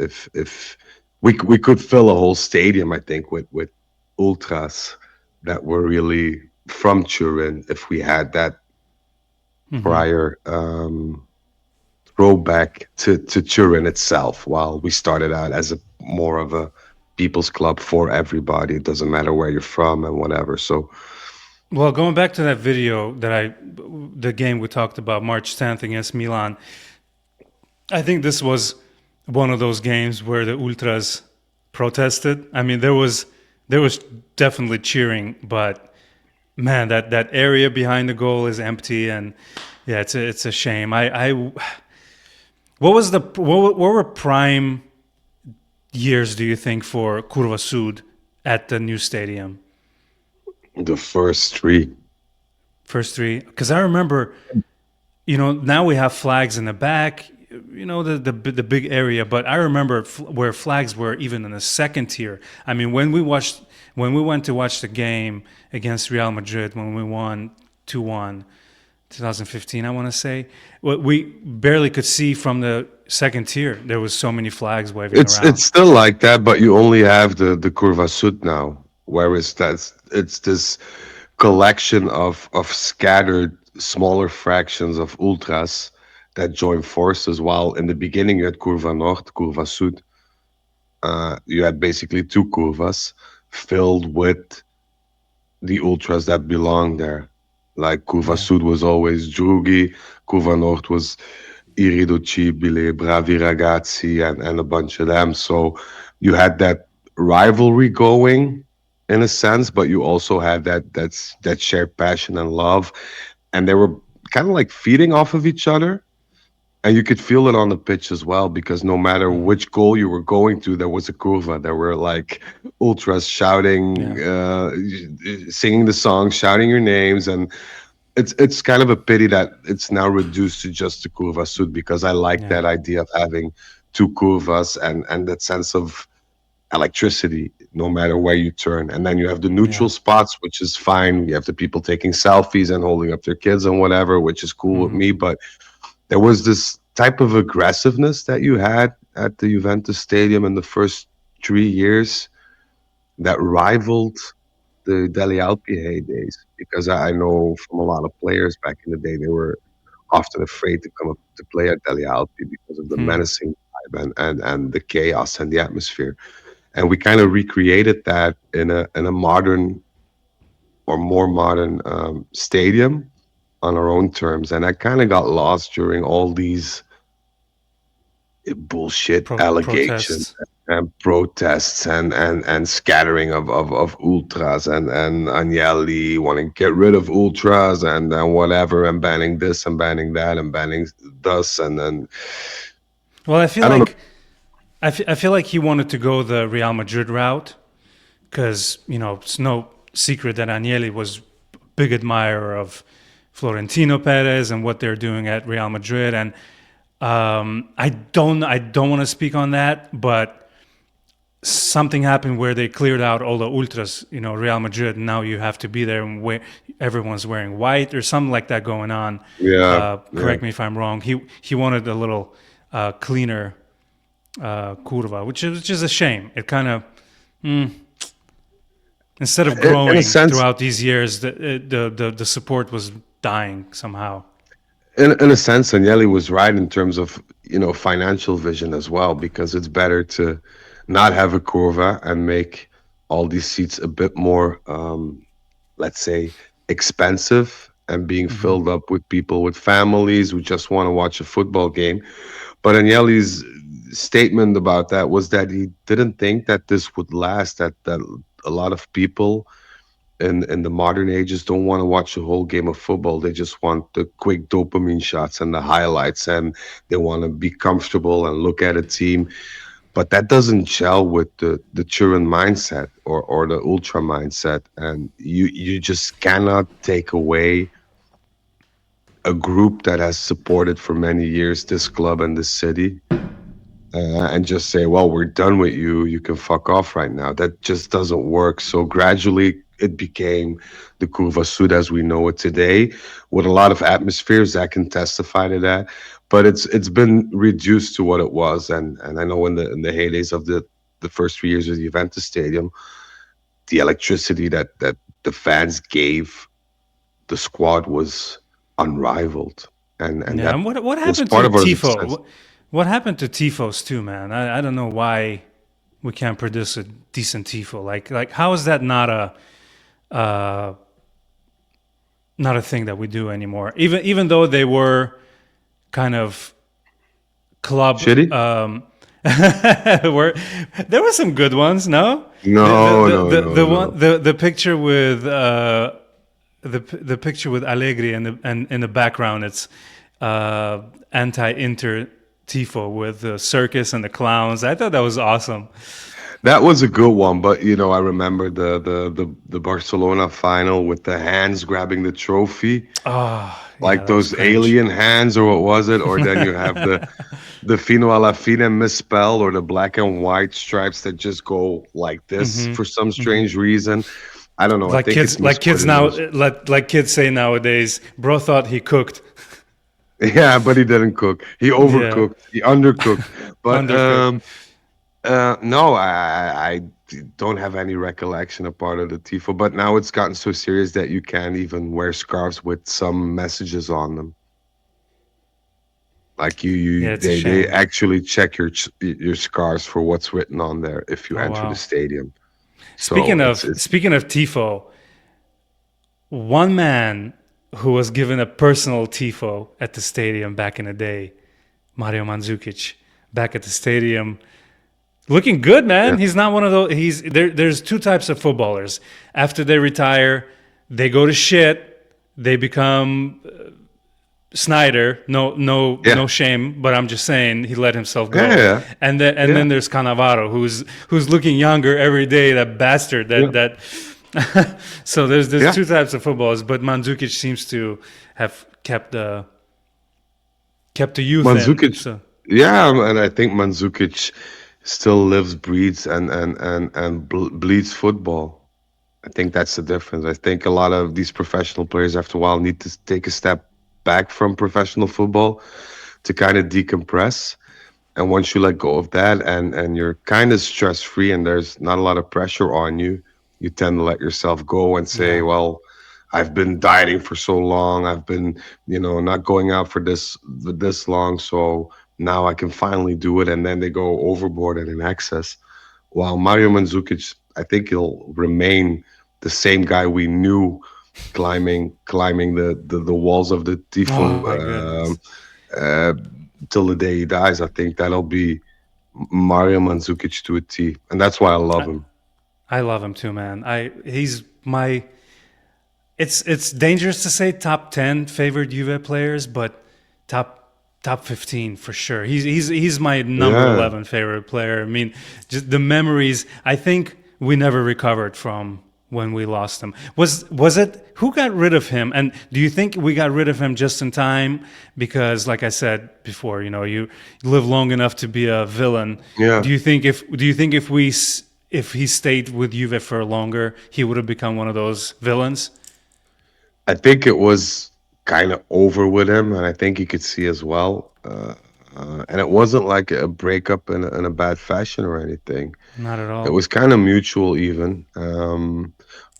we could fill a whole stadium, I think, with ultras that were really from Turin, if we had that prior throwback to Turin itself, while we started out as a more of a people's club for everybody. It doesn't matter where you're from and whatever. So Well, going back to that video the game we talked about, March 10th against Milan, I think this was one of those games where the ultras protested. I mean, there was definitely cheering, but man, that area behind the goal is empty, and yeah, it's a shame. What were prime years, do you think, for Curva Sud at the new stadium? the first three. First three, because I remember, now we have flags in the back, the big area. But I remember where flags were even in the second tier. I mean, when we went to watch the game against Real Madrid when we won 2-1, 2015, I want to say. What we barely could see from the second tier. There was so many flags waving It's around. still like that, but you only have the Curva Sud now, whereas it's this collection of scattered smaller fractions of ultras that join forces. While in the beginning you had Curva Nord, Curva Sud, you had basically two curvas filled with the ultras that belong there. Like Curva Yeah, Sud was always Drugi, Curva Nord was Irriducibile, Bravi Ragazzi, and a bunch of them. So you had that rivalry going in a sense, but you also had that shared passion and love, and they were kind of like feeding off of each other. And you could feel it on the pitch as well, because no matter which goal you were going to, there was a curva. There were like ultras shouting, yeah, singing the songs, shouting your names, and it's kind of a pity that it's now reduced to just the curva sud, because I like yeah, that idea of having two curvas and that sense of electricity no matter where you turn. And then you have the yeah. neutral spots, which is fine. You have the people taking selfies and holding up their kids and whatever, which is cool with me. But there was this type of aggressiveness that you had at the Juventus Stadium in the first 3 years that rivaled the Delle Alpi heydays, because I know from a lot of players back in the day, they were often afraid to come up to play at Delle Alpi because of the menacing vibe and the chaos and the atmosphere. And we kind of recreated that in a modern or more modern stadium on our own terms. And I kind of got lost during all these bullshit allegations Protests. and protests and scattering of ultras and Agnelli wanting to get rid of ultras and whatever, and banning this and banning that and banning this, and then Well, I feel I don't know. like I feel like he wanted to go the Real Madrid route because it's no secret that Agnelli was a big admirer of Florentino Perez and what they're doing at Real Madrid, and I don't want to speak on that, but something happened where they cleared out all the ultras, Real Madrid. And now you have to be there and everyone's wearing white or something like that going on. Yeah, yeah. Correct me if I'm wrong. He wanted a little cleaner curva, which is a shame. It kind of instead of In a growing sense, throughout these years, the support was dying somehow. in a sense, Agnelli was right in terms of financial vision as well, because it's better to not have a curva and make all these seats a bit more, let's say, expensive and being filled up with people with families who just want to watch a football game. But Agnelli's statement about that was that he didn't think that this would last. That a lot of people in the modern ages don't want to watch a whole game of football. They just want the quick dopamine shots and the highlights, and they want to be comfortable and look at a team. But that doesn't gel with the Turin mindset or the ultra mindset, and you just cannot take away a group that has supported for many years this club and this city, and just say, well, we're done with you. You can fuck off right now. That just doesn't work. So gradually it became the Curva Sud as we know it today, with a lot of atmospheres that can testify to that. But it's been reduced to what it was. And I know in the heydays of the first 3 years of the Juventus Stadium, the electricity that the fans gave the squad was unrivaled. And Yeah, that and what was happened part to of our success. tifo? What happened to tifos too, man? I don't know why we can't produce a decent tifo. Like how is that uh, not a thing that we do anymore? Even though they were kind of club, Shitty? were there were some good ones. No, No, no, the no, one no. the picture with the picture with Allegri and in the background it's anti-Inter tifo with the circus and the clowns. I thought that was awesome. That was a good one, but I remember the Barcelona final with the hands grabbing the trophy, Oh, yeah, like that was those cringe. alien hands, or what was it? Or then you have the fino alla fine misspelled, or the black and white stripes that just go like this for some strange reason. I don't know. I Like think kids, it's like kids now, miscoordination. like kids say nowadays. Bro thought he cooked. Yeah, but he didn't cook. He Yeah, overcooked. He undercooked. But undercooked. no, I don't have any recollection of part of the tifo. But now it's gotten so serious that you can't even wear scarves with some messages on them. Like Yeah, it's a they shame. actually check your scarves for what's written on there if you Oh enter the wow. stadium. So Speaking of it's speaking of tifo, one man who was given a personal tifo at the stadium back in the day, Mario Mandzukic, back at the stadium, looking good, man. yeah He's not one of those. He's there. There's two types of footballers. After they retire, they go to shit. They become Snyder. No, no, yeah no shame. But I'm just saying he let himself yeah go. yeah And then there's Cannavaro, who's looking younger every day. That bastard. yeah That. So there's yeah. two types of footballers, but Mandzukic seems to have kept the youth in. Mandzukic, So yeah, and I think Mandzukic still lives, breathes, and bleeds football. I think that's the difference. I think a lot of these professional players, after a while, need to take a step back from professional football to kind of decompress. And once you let go of that, and you're kind of stress free, and there's not a lot of pressure on you, you tend to let yourself go and say, yeah. well, I've been dieting for so long. I've been, not going out for this long. So now I can finally do it. And then they go overboard and in excess. While Mario Mandzukic, I think he'll remain the same guy we knew climbing the walls of the Oh Tifo my goodness. uh, till the day he dies. I think that'll be Mario Mandzukic to a T. And that's why I love him. I love him too, man. He's my. It's dangerous to say top 10 favorite Juve players, but top 15 for sure. He's my number Yeah. 11 favorite player. I mean, just the memories. I think we never recovered from when we lost him. Was it who got rid of him? And do you think we got rid of him just in time? Because, like I said before, you live long enough to be a villain. Yeah. If he stayed with Juve for longer, he would have become one of those villains? I think it was kind of over with him, and I think you could see as well. And it wasn't like a breakup in a bad fashion or anything. Not at It all. was kind of mutual, even.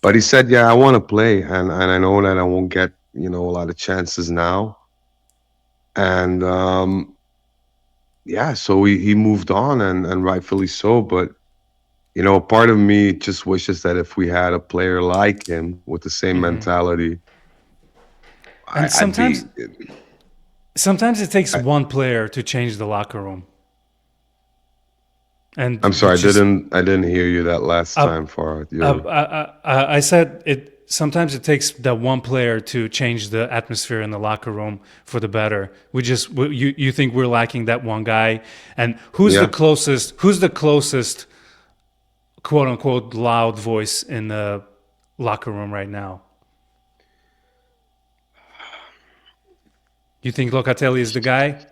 But he said, "Yeah, I want to play, and I know that I won't get a lot of chances now." And yeah, so he moved on, and rightfully so. But part of me just wishes that if we had a player like him with the same mentality, And I'd be. sometimes it takes one player to change the locker room. And I'm sorry, which is I didn't hear you that last time, Farhad. I said it. Sometimes it takes that one player to change the atmosphere in the locker room for the better. You think we're lacking that one guy, and who's the Yeah, closest? Who's the closest, quote unquote, loud voice in the locker room right now? You think Locatelli is the guy?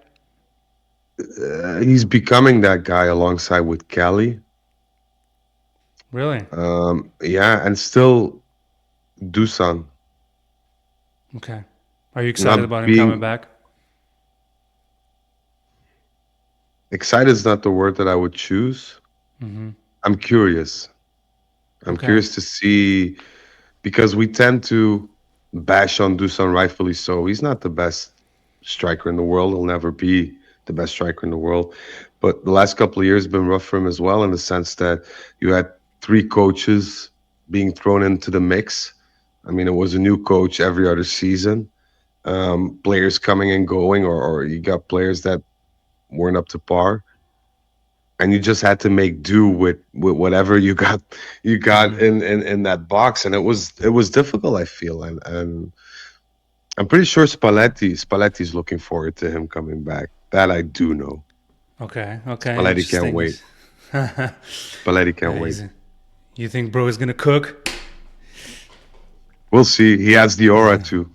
he's becoming that guy alongside with Kelly. Really? Yeah, and still Dusan Okay. Are you excited not about him coming being back? excited is not the word that I would choose. I'm curious. I'm Okay. curious to see because we tend to bash on Dusan rightfully so. He's not the best striker in the world. He'll never be the best striker in the world. But the last couple of years have been rough for him as well in the sense that you had three coaches being thrown into the mix. I mean, it was a new coach every other season. Players coming and going, or you got players that weren't up to par. And you just had to make do with whatever you got in that box. And it was difficult, I feel. And I'm pretty sure Spalletti's looking forward to him coming back. That I do know. Okay. Okay. Spalletti can't Interesting. wait. Spalletti can't Yeah, wait. you think bro is gonna cook? We'll see. He has the aura too.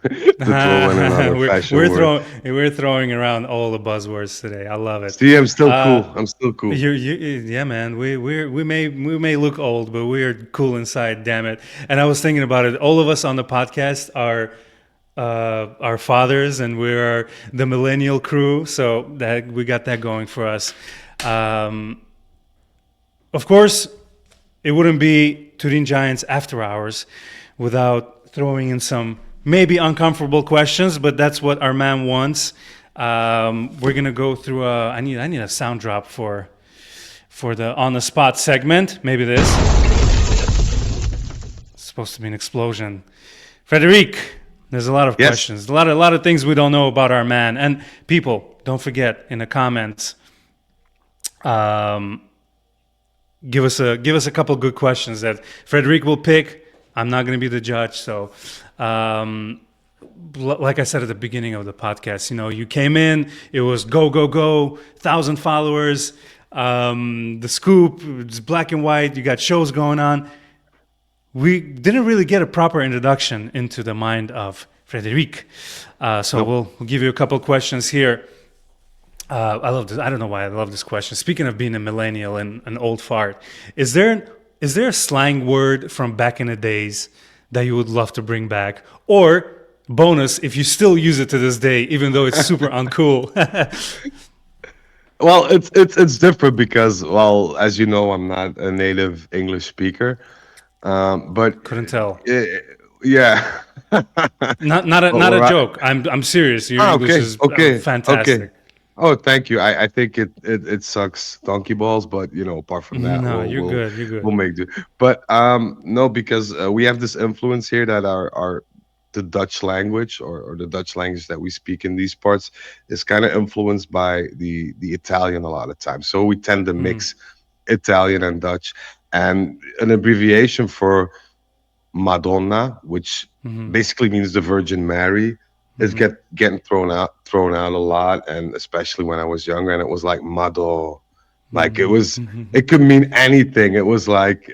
to throw in another fashion word. We're throwing around all the buzzwords today. I love it. See, I'm still cool. I'm still cool. Yeah, man. We may look old, but we're cool inside. Damn it! And I was thinking about it. All of us on the podcast are our fathers, and we're the millennial crew. So that we got that going for us. Of course, it wouldn't be Turin Giants After Hours without throwing in some maybe uncomfortable questions, but that's what our man wants. We're gonna go through I need a sound drop for the on the spot segment. Maybe this. It's supposed to be an explosion. Frederic, there's a lot of questions, a lot of things we don't know about our man. And people, don't forget in the comments. Give us a couple good questions that Frederic will pick. I'm not going to be the judge. So, like I said at the beginning of the podcast, you came in, it was go, 1,000 followers, the scoop, it's black and white, you got shows going on. We didn't really get a proper introduction into the mind of Frederic. We'll give you a couple questions here. I love this. I don't know why I love this question. Speaking of being a millennial and an old fart, is there a slang word from back in the days that you would love to bring back? Or bonus, if you still use it to this day, even though it's super uncool. Well, it's different because, well, as you know, I'm not a native English speaker, but couldn't tell. Yeah. not a joke. I'm serious. Your English is fantastic. Okay. Oh, thank you. I think it sucks donkey balls, but apart from that, you're good. We'll make do. But no, because we have this influence here that our the Dutch language or the Dutch language that we speak in these parts is kind of influenced by the Italian a lot of times. So we tend to mix Italian and Dutch, and an abbreviation for Madonna, which basically means the Virgin Mary, is getting thrown out a lot, and especially when I was younger, and it was like Mado, like it could mean anything. It was like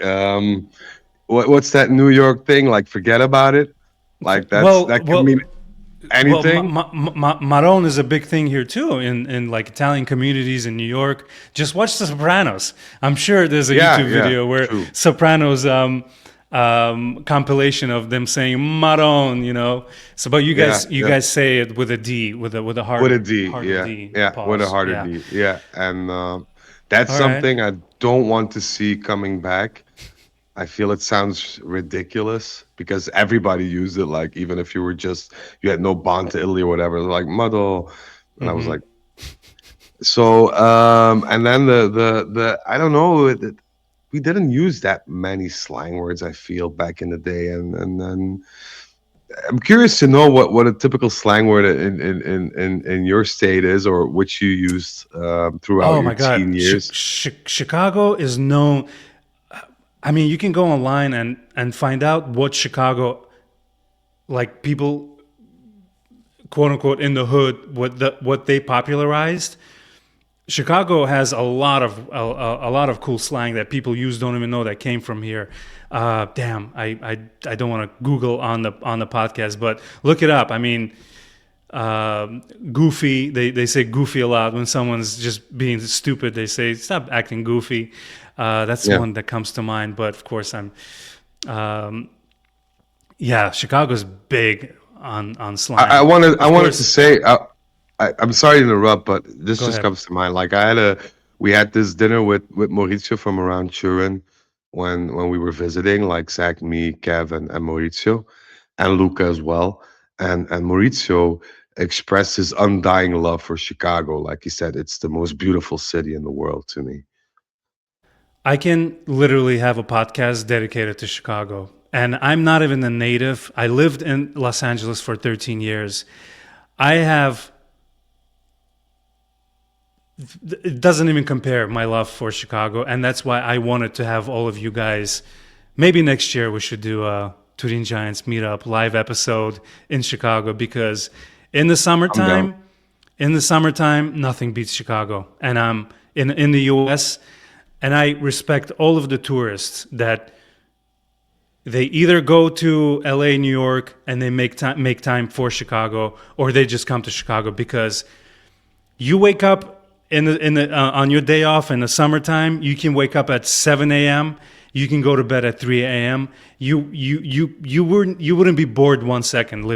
what's that New York thing, like forget about it, like that could mean anything. Maron is a big thing here too in like Italian communities in New York. Just watch The Sopranos. I'm sure there's a YouTube video where Sopranos compilation of them saying Maron, So, but you guys say it with a D, with a hard with a D, pause. With a harder D, and that's something I don't want to see coming back. I feel it sounds ridiculous because everybody used it. Like even if you had no bond to Italy or whatever, like Mado, and I was like, so and then the I don't know. We didn't use that many slang words, I feel, back in the day, and then I'm curious to know what a typical slang word in your state is, or which you used throughout your teen years. Chicago is known. I mean, you can go online and find out what Chicago, like people, quote unquote, in the hood, what they popularized. Chicago has a lot of cool slang that people don't even know that came from here. Damn, I don't want to Google on the podcast, but look it up. I mean, goofy. They say goofy a lot when someone's just being stupid. They say stop acting goofy. That's one that comes to mind. But of course, Chicago's big on slang. I wanted to say. I'm sorry to interrupt, but this just comes to mind. Like we had this dinner with Maurizio from around Turin when we were visiting, like Zach, me, Kev, and Maurizio, and Luca as well. And Maurizio expressed his undying love for Chicago. Like he said, it's the most beautiful city in the world to me. I can literally have a podcast dedicated to Chicago. And I'm not even a native. I lived in Los Angeles for 13 years. It doesn't even compare, my love for Chicago, and that's why I wanted to have all of you guys. Maybe next year we should do a Turin Giants meetup live episode in Chicago, because in the summertime, nothing beats Chicago. And I'm in the US, and I respect all of the tourists that they either go to LA, New York, and they make time for Chicago, or they just come to Chicago because you wake up on your day off in the summertime. You can wake up at 7 a.m. You can go to bed at 3 a.m. You wouldn't be bored 1 second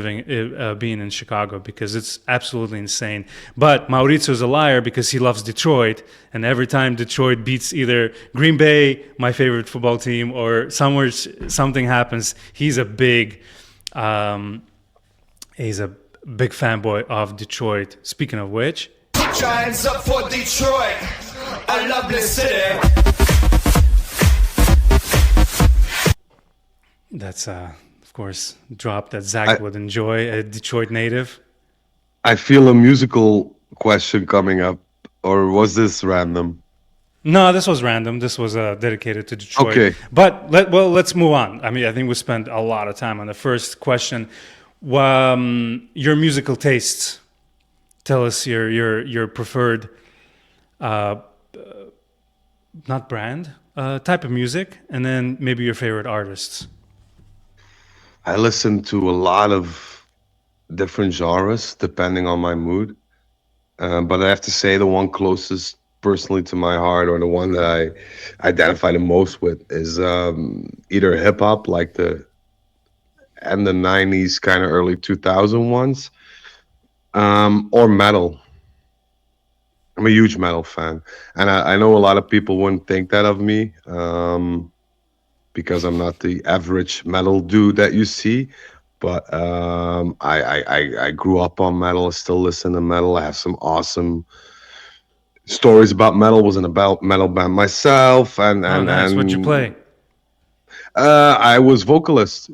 being in Chicago because it's absolutely insane. But Maurizio's a liar because he loves Detroit, and every time Detroit beats either Green Bay, my favorite football team, or something happens, he's a big fanboy of Detroit. Speaking of which, Giants up for Detroit, a lovely city. That's, of course, drop that Zach would enjoy, a Detroit native. I feel a musical question coming up, or was this random? No, this was random. This was dedicated to Detroit. Okay. But let's move on. I mean, I think we spent a lot of time on the first question. Your musical tastes. Tell us your preferred, not brand, type of music, and then maybe your favorite artists. I listen to a lot of different genres depending on my mood. But I have to say the one closest personally to my heart, or the one that I identify the most with, is either hip hop, like the end of the 90s, kind of early 2000 ones, or metal. I'm a huge metal fan. And I know a lot of people wouldn't think that of me. Because I'm not the average metal dude that you see, but I grew up on metal. I still listen to metal. I have some awesome stories about metal. Was in a metal band myself, and Nice. What'd you play? I was vocalist.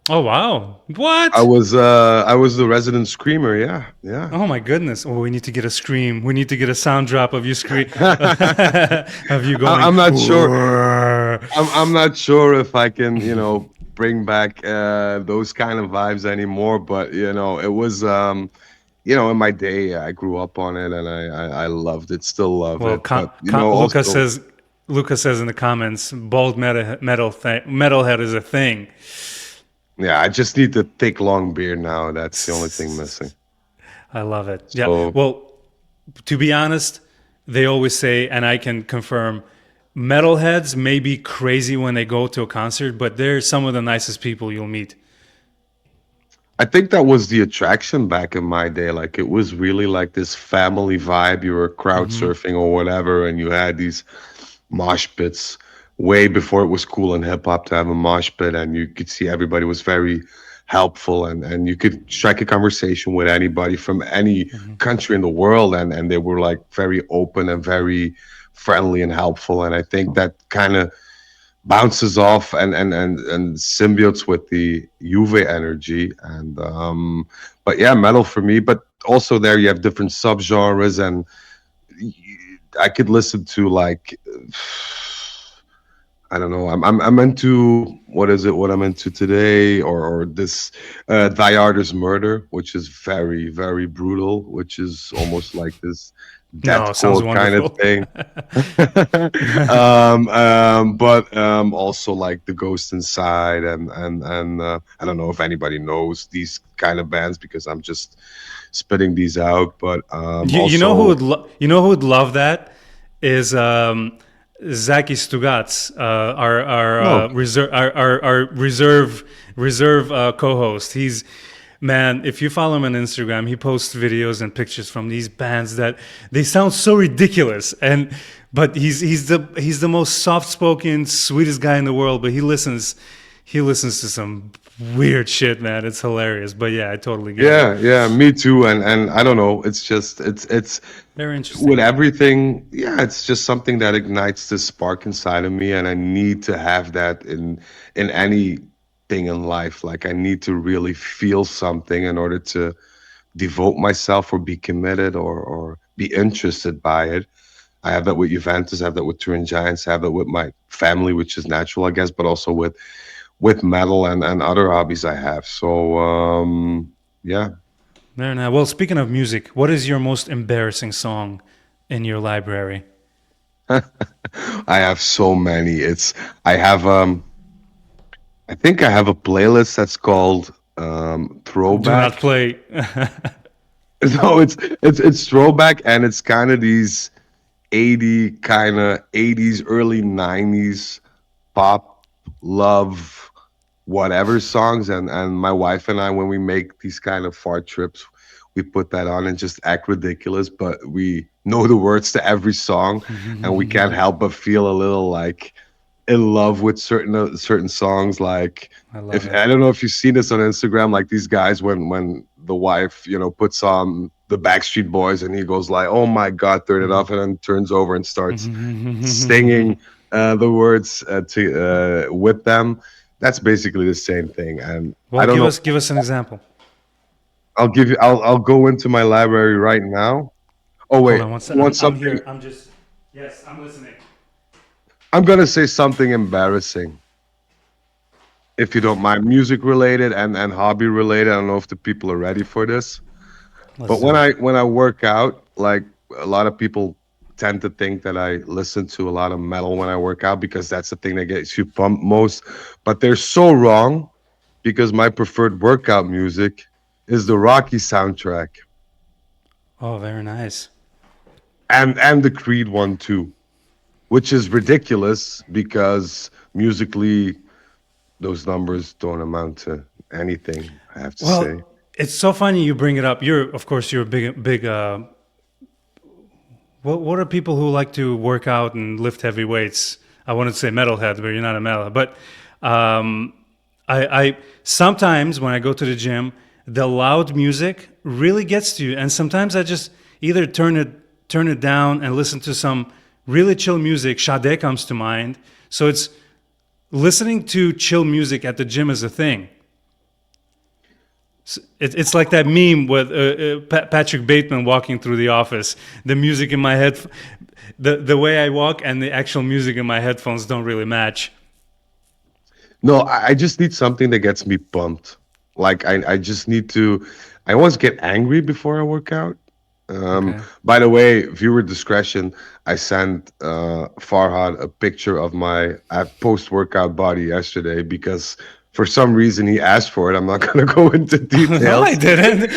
Oh wow! What? I was the resident screamer. Yeah. Oh my goodness! Oh, we need to get a scream. We need to get a sound drop of you scream. Of you going. I'm not sure. I'm not sure if I can, bring back those kind of vibes anymore. But it was, in my day, I grew up on it, and I loved it. Still love it. But, Lucas says in the comments, bald metalhead is a thing. Yeah, I just need the thick, long beard now. That's the only thing missing. I love it. Yeah. Well, to be honest, they always say, and I can confirm, metalheads may be crazy when they go to a concert, but they're some of the nicest people you'll meet. I think that was the attraction back in my day. Like, it was really like this family vibe. You were crowd surfing or whatever, and you had these mosh pits way before it was cool in hip hop to have a mosh pit, and you could see everybody was very helpful, and you could strike a conversation with anybody from any country in the world, and they were like very open and very friendly and helpful. And I think that kind of bounces off and symbiotes with the Juve energy. And but yeah, metal for me. But also there you have different subgenres, and I could listen to like, I don't know. I'm into what I'm into today, or this Thy Art Is Murder, which is very, very brutal, which is almost like this deathcore kind of thing. But also like The Ghost Inside, and I don't know if anybody knows these kind of bands because I'm just spitting these out. But you know who would love that is Zaki Stugats, our reserve co-host. Man, if you follow him on Instagram, he posts videos and pictures from these bands that they sound so ridiculous, but he's the most soft-spoken, sweetest guy in the world. But he listens to some weird shit, man. It's hilarious. But yeah, I totally get it. Yeah, me too. And I don't know. It's just it's very interesting with everything. Yeah, it's just something that ignites this spark inside of me, and I need to have that in anything in life. Like, I need to really feel something in order to devote myself or be committed or be interested by it. I have that with Juventus, I have that with Turin Giants, I have that with my family, which is natural, I guess, but also with metal and other hobbies I have. So yeah. Very nice. Well, speaking of music, what is your most embarrassing song in your library? I have so many. I have I think I have a playlist that's called Do not Throwback. play. No, it's throwback, and it's kind of these 80s, early 90s pop, love, whatever songs. And my wife and I, when we make these kind of far trips, we put that on and just act ridiculous, but we know the words to every song, and we can't help but feel a little like in love with certain songs. Like, I love if it. I don't know if you've seen this on Instagram, like these guys, when the wife, puts on the Backstreet Boys, and he goes like, "Oh my God, turn it off," and then turns over and starts singing the words to with them. That's basically the same thing. And I Well, don't know. give us an example. I'll go into my library right now. Oh Hold wait, on one second. you want I'm something? here. I'm just. Yes, I'm listening. I'm gonna say something embarrassing, if you don't mind, music related and hobby related. I don't know if the people are ready for this, Let's but do it. when I work out, like a lot of people tend to think that I listen to a lot of metal when I work out because that's the thing that gets you pumped most. But they're so wrong, because my preferred workout music is the Rocky soundtrack Oh, very nice. and the Creed one too, which is ridiculous because musically those numbers don't amount to anything, I have to Well, say. it's so funny you bring it up. Of course, you're a big. What are people who like to work out and lift heavy weights? I wanted to say metalhead, but you're not a metalhead. But um, I sometimes when I go to the gym, the loud music really gets to you, and sometimes I just either turn it down and listen to some really chill music. Sade comes to mind. So it's listening to chill music at the gym is a thing. It's like that meme with Patrick Bateman walking through the office. The music in my head, the way I walk and the actual music in my headphones don't really match. No, I just need something that gets me pumped. Like I just need to. I always get angry before I work out. Okay. By the way, viewer discretion. I sent Farhad a picture of my post-workout body yesterday because for some reason he asked for it. I'm not going to go into No, I details. didn't.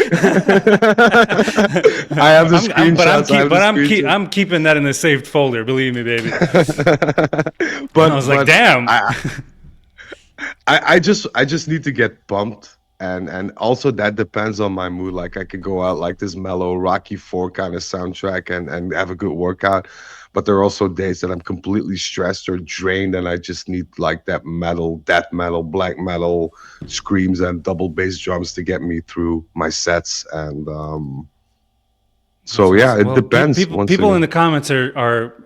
I have the screenshots. I have the screenshots. I'm keeping that in a saved folder. Believe me, baby. And I but was like, but damn. I just need to get pumped, and also that depends on my mood. Like I could go out like this mellow Rocky Four kind of soundtrack and have a good workout, but there are also days that I'm completely stressed or drained, and I just need like that metal, death metal, black metal screams and double bass drums to get me through my sets. And That's so yeah, awesome. it Well, depends. Once people in again. the comments are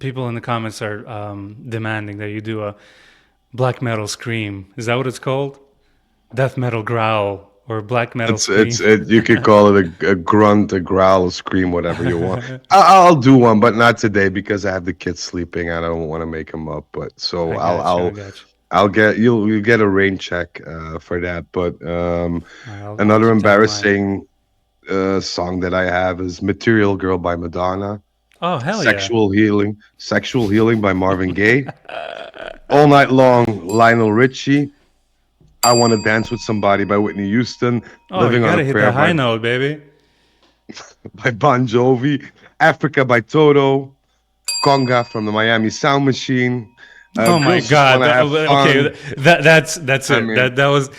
people in the comments are demanding that you do a black metal scream. Is that what it's called? Death metal growl or black metal scream? You could call it a grunt, a growl, a scream, whatever you want. I'll do one, but not today because I have the kids sleeping. I don't want to make them up. But so I got you. I got you. I'll get you'll get a rain check for that. But I'll another keep that in mind. embarrassing song that I have is "Material Girl" by Madonna, Oh hell yeah! "Sexual Healing" by Marvin Gaye, "All Night Long" Lionel Richie, "I Want to Dance with Somebody" by Whitney Houston, Oh, you "Living on a gotta hit Prayer" that high by note, baby. Bon Jovi, "Africa" by Toto, "Conga" from the Miami Sound Machine, Oh my "Girls Just God! Want to Have Okay, Fun." that's I it. mean, That was.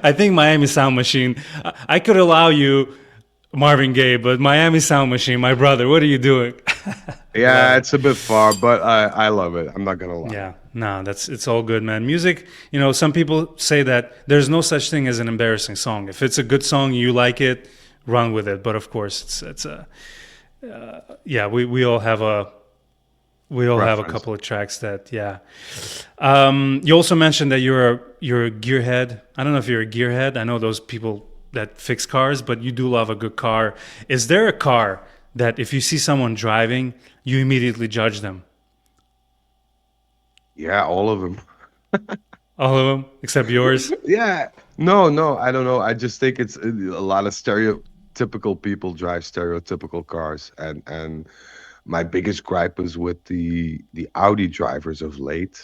I think Miami Sound Machine. I could allow you Marvin Gaye, but Miami Sound Machine, my brother. What are you doing? Love yeah, it. it's a bit far, but I love it. I'm not gonna lie. Yeah, no, it's all good, man. Music, some people say that there's no such thing as an embarrassing song. If it's a good song, you like it, run with it. But of course, it's a yeah. We all have a Preference. couple of tracks that yeah. You also mentioned that you're a gearhead. I don't know if you're a gearhead. I know those people that fix cars, but you do love a good car. Is there a car that if you see someone driving, you immediately judge them? Yeah, all of them. All of them except yours. Yeah, no, I don't know. I just think it's a lot of stereotypical people drive stereotypical cars, and my biggest gripe is with the Audi drivers of late.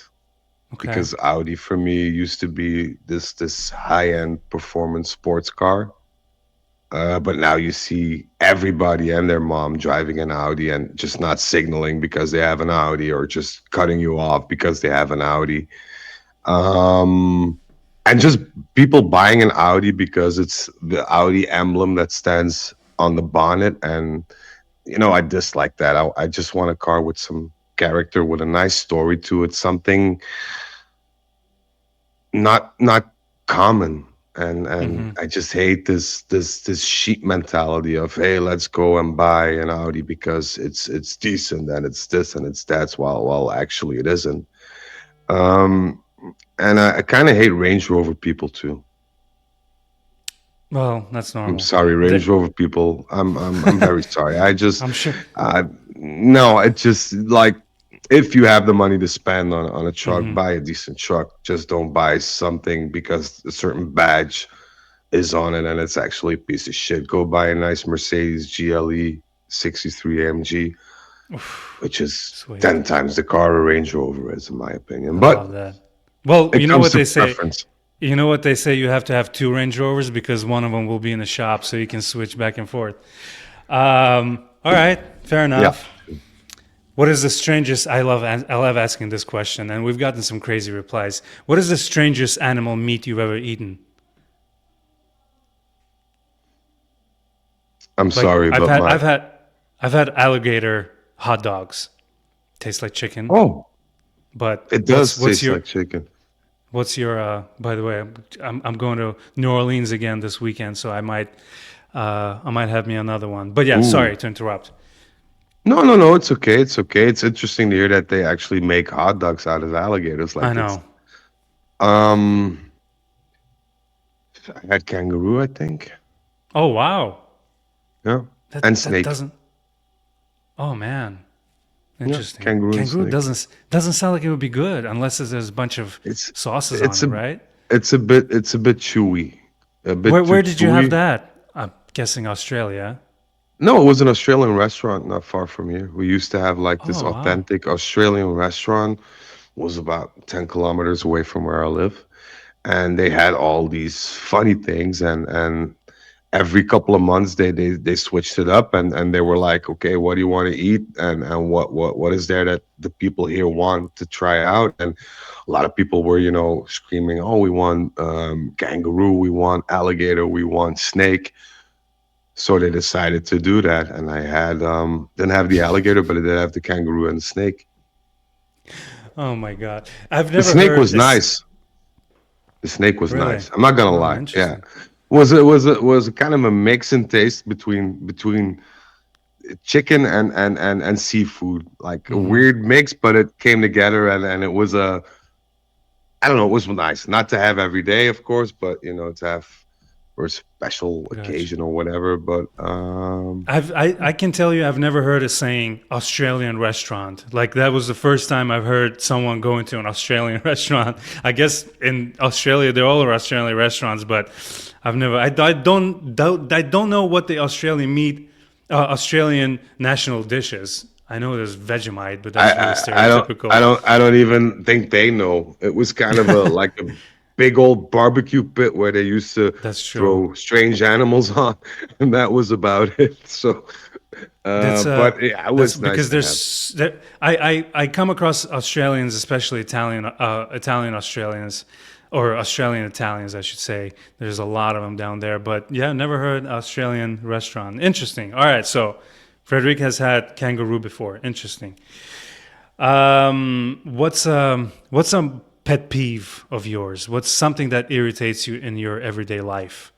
Okay. because Audi for me used to be this high-end performance sports car. But now you see everybody and their mom driving an Audi and just not signaling because they have an Audi, or just cutting you off because they have an Audi. Um, and just people buying an Audi because it's the Audi emblem that stands on the bonnet. And, I dislike that. I just want a car with some character, with a nice story to it, something not common. And Mm-hmm. I just hate this sheep mentality of, hey, let's go and buy an Audi because it's decent and it's this and it's that, while actually it isn't. Um, and I kind of hate Range Rover people too. Well, that's I'm normal. sorry, The, Range Rover people. I'm very sorry. I'm sure. No, it just like, if you have the money to spend on a truck, Mm-hmm. buy a decent truck. Just don't buy something because a certain badge is on it and it's actually a piece of shit. Go buy a nice Mercedes GLE 63 AMG, which is Sweet. 10 times the car a Range Rover is, in my opinion. I love But that. Well, it you know comes what to they say. preference. You know what they say. You have to have two Range Rovers because one of them will be in the shop, so you can switch back and forth. All right, fair Yeah. enough. What is the strangest? I love asking this question, and we've gotten some crazy replies. What is the strangest animal meat you've ever eaten? I'm Like sorry, I've but had, I've had, I've had alligator hot dogs. Taste like chicken, oh, but it does what's taste your like chicken. what's your? By the way, I'm going to New Orleans again this weekend, so I might have me another one. But yeah, Ooh. sorry to interrupt. No, no, no. It's okay. It's okay. It's interesting to hear that they actually make hot dogs out of alligators. I Like it's know. um, I had kangaroo, I think. Oh wow, Yeah, that and that snake. doesn't. Oh man, Yeah, interesting. kangaroo and Kangaroo snake. doesn't sound like it would be good unless there's a bunch of It's sauces on it's it, a right? it's a bit chewy, a Where bit too where did you have chewy. that? I'm guessing Australia. No, it was an Australian restaurant not far from here. We used to have like this Oh wow. authentic Australian restaurant. Was about 10 kilometers away from where I live, and they had all these funny things. And every couple of months they switched it up, and they were like, okay, what do you want to eat, and what is there that the people here want to try out. And a lot of people were, screaming, oh, we want kangaroo, we want alligator, we want snake. So they decided to do that, and I had didn't have the alligator, but I did have the kangaroo and the snake. Oh my God. I've The never snake heard was this. nice. The snake was Really? nice. I'm not gonna Oh, lie. Yeah, interesting. was a kind of a mix in taste between chicken and seafood, like a Hmm. weird mix, but it came together, and it was a, I don't know, it was nice. Not to have every day, of course, but to have for a special Gotcha. occasion or whatever. But I can tell you I've never heard a saying Australian restaurant. Like that was the first time I've heard someone go into an Australian restaurant. I guess in Australia they're all Australian restaurants, but I don't know what the Australian national dish is. I know there's Vegemite, but I, that's really I don't I stereotypical. don't I don't even think they know. It was kind of a like a big old barbecue pit where they used to That's true. throw strange animals on, and that was about it. So, but yeah, it That's was nice because to have. I come across Australians, especially Italian Australians, or Australian Italians, I should say. There's a lot of them down there, but yeah, never heard Australian restaurant. Interesting. All right, so Frederic has had kangaroo before. Interesting. What's a pet peeve of yours? What's something that irritates you in your everyday life?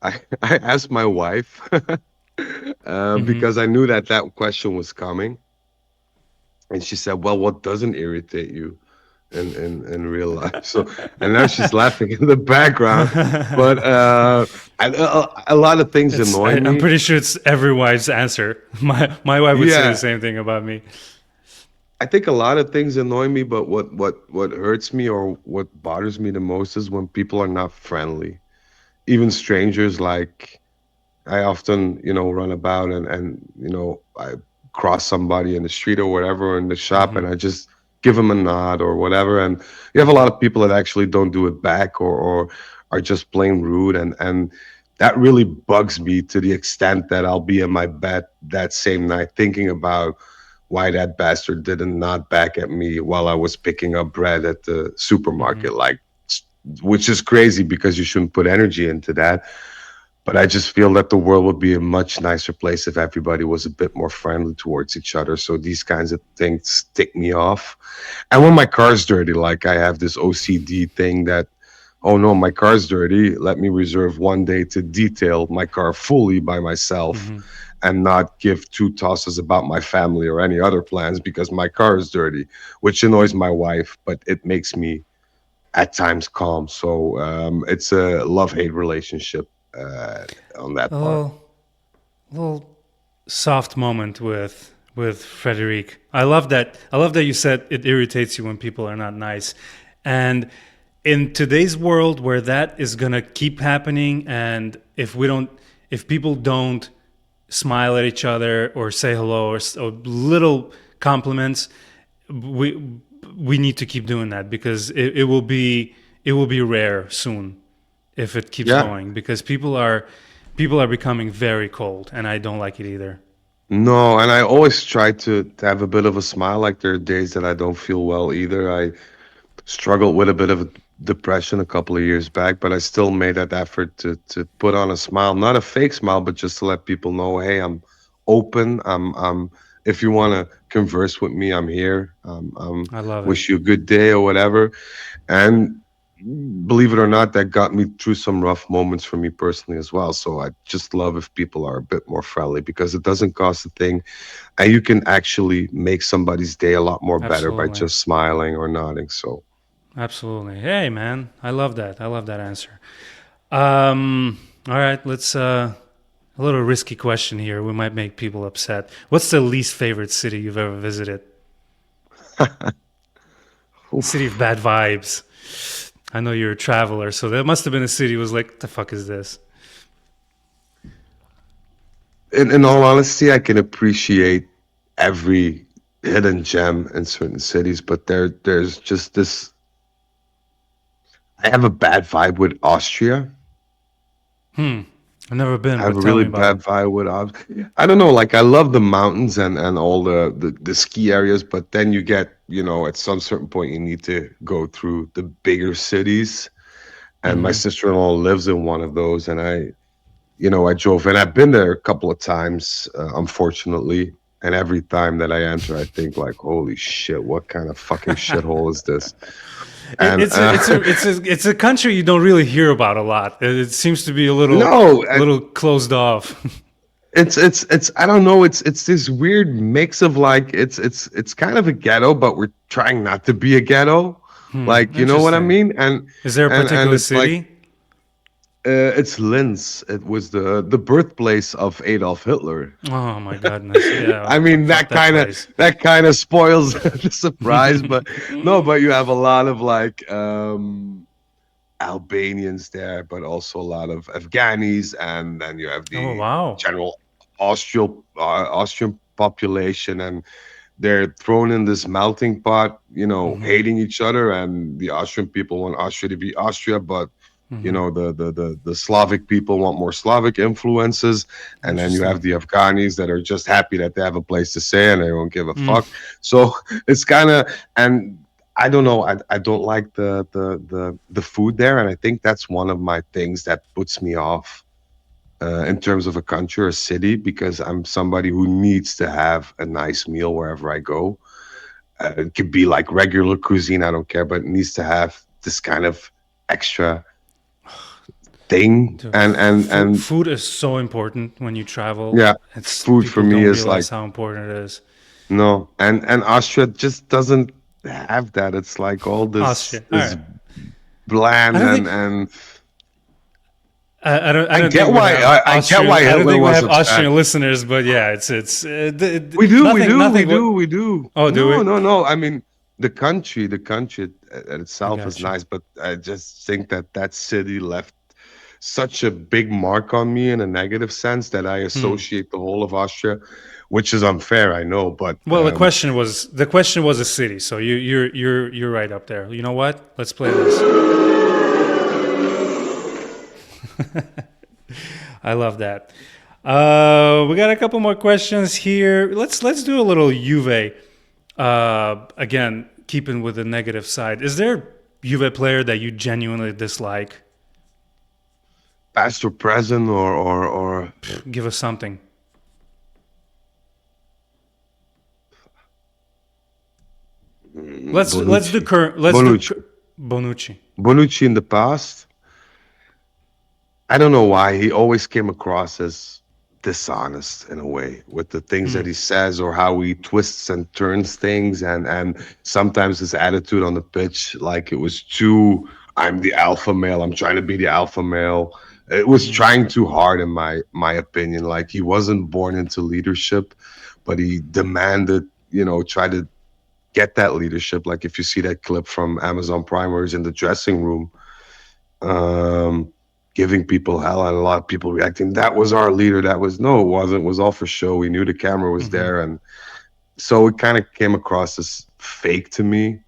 I asked my wife Hmm. because I knew that question was coming, and she said, "Well, what doesn't irritate you in real life?" So, and now she's laughing in the background. But a lot of things annoy I'm me. pretty sure it's every wife's answer. My wife would say the Yeah, same thing about me. I think a lot of things annoy me, but what hurts me or what bothers me the most is when people are not friendly. Even strangers, like I often, run about and I cross somebody in the street or whatever in the shop, Hmm. and I just give them a nod or whatever. And you have a lot of people that actually don't do it back, or are just plain rude. And that really bugs me to the extent that I'll be in my bed that same night thinking about why that bastard didn't nod back at me while I was picking up bread at the supermarket. Like, which is crazy because you shouldn't put energy into that. But I just feel that the world would be a much nicer place if everybody was a bit more friendly towards each other. So these kinds of things tick me off. And when my car's dirty, like I have this OCD thing that, oh no, my car's dirty. Let me reserve one day to detail my car fully by myself and not give two tosses about my family or any other plans because my car is dirty, which annoys my wife, but it makes me at times calm. So it's a love-hate relationship on that part. Little soft moment with Frederic. I love that. I love that you said it irritates you when people are not nice. And in today's world where that is gonna keep happening, and if people don't smile at each other or say hello or little compliments, we need to keep doing that because it will be rare soon if it keeps going, because people are becoming very cold, and I don't like it either. No, and I always try to have a bit of a smile. Like there are days that I don't feel well either. I struggled with a bit of depression a couple of years back, but I still made that effort to put on a smile, not a fake smile, but just to let people know, hey, I'm open. I'm if you want to converse with me, I'm here. I love Wish it. you a good day or whatever. And believe it or not, that got me through some rough moments for me personally as well. So I just love if people are a bit more friendly because it doesn't cost a thing. And you can actually make somebody's day a lot more better by Absolutely. just smiling or nodding. So Absolutely. Hey, man, I love that. I love that answer. All right, let's a little risky question here. We might make people upset. What's the least favorite city you've ever visited? City of bad vibes. I know you're a traveler, so there must have been a city was like, "The fuck is this?" in all honesty, I can appreciate every hidden gem in certain cities, but there's just this. I have a bad vibe with Austria. I've never been, I have but a tell really me about bad it. vibe with Austria. I don't know, like I love the mountains and all the ski areas, but then you get, at some certain point you need to go through the bigger cities. And my sister-in-law lives in one of those, and I drove, and I've been there a couple of times, unfortunately. And every time that I enter, I think like, "Holy shit, what kind of fucking shithole is this?" And It's a country you don't really hear about a lot. It seems to be a no, little closed off. it's I don't know. It's this weird mix of like it's kind of a ghetto, but we're trying not to be a ghetto. Like, you know what I Interesting. mean? And Is there a and particular it's like city? it's Linz. It was the birthplace of Adolf Hitler. Oh my goodness! Yeah, I mean, fuck that place. that kind of spoils the surprise, but no, but you have a lot of like Albanians there, but also a lot of Afghanis, and then you have Oh the wow! general Austrian population, and they're thrown in this melting pot, hating each other, and the Austrian people want Austria to be Austria, but the Slavic people want more Slavic influences, and then you have Interesting. the Afghanis that are just happy that they have a place to stay and they don't give a fuck. So it's kind of, and I don't know, I don't like the food there, and I think that's one of my things that puts me off in terms of a country or a city, because I'm somebody who needs to have a nice meal wherever I go. It could be like regular cuisine, I don't care, but it needs to have this kind of extra thing. Dude, And food is so important when you travel. yeah, It's food for people me don't is like realize how important it is. no, and Austria just doesn't have that. It's like all Austria. All this right. I bland don't think and I don't think we have I get Austrian. why I don't Hitler think we was have upset. Austrian listeners, but yeah, it's We nothing. do, we do. Oh, do we? No. I mean, the country I itself is got you. nice, but I just think that city left such a big mark on me in a negative sense that I associate the whole of Austria, which is unfair, I know, but Well, the question was a city, so you're right up there. You know what? Let's play this. I love that. We got a couple more questions here. Let's do a little Juve. Again, keeping with the negative side. Is there a Juve player that you genuinely dislike? past or present or Give us something. Let's do current. Bonucci. Bonucci in the past. I don't know why he always came across as dishonest in a way with the things that he says or how he twists and turns things, and sometimes his attitude on the pitch, like it was too, I'm the alpha male, I'm trying to be the alpha male. It was trying too hard in my opinion. Like he wasn't born into leadership, but he demanded, tried to get that leadership. Like if you see that clip from Amazon Prime where he's in the dressing room, giving people hell, and a lot of people reacting, that was our leader. That was, no, it wasn't. It was all for show. We knew the camera was there. And so it kind of came across as fake to me.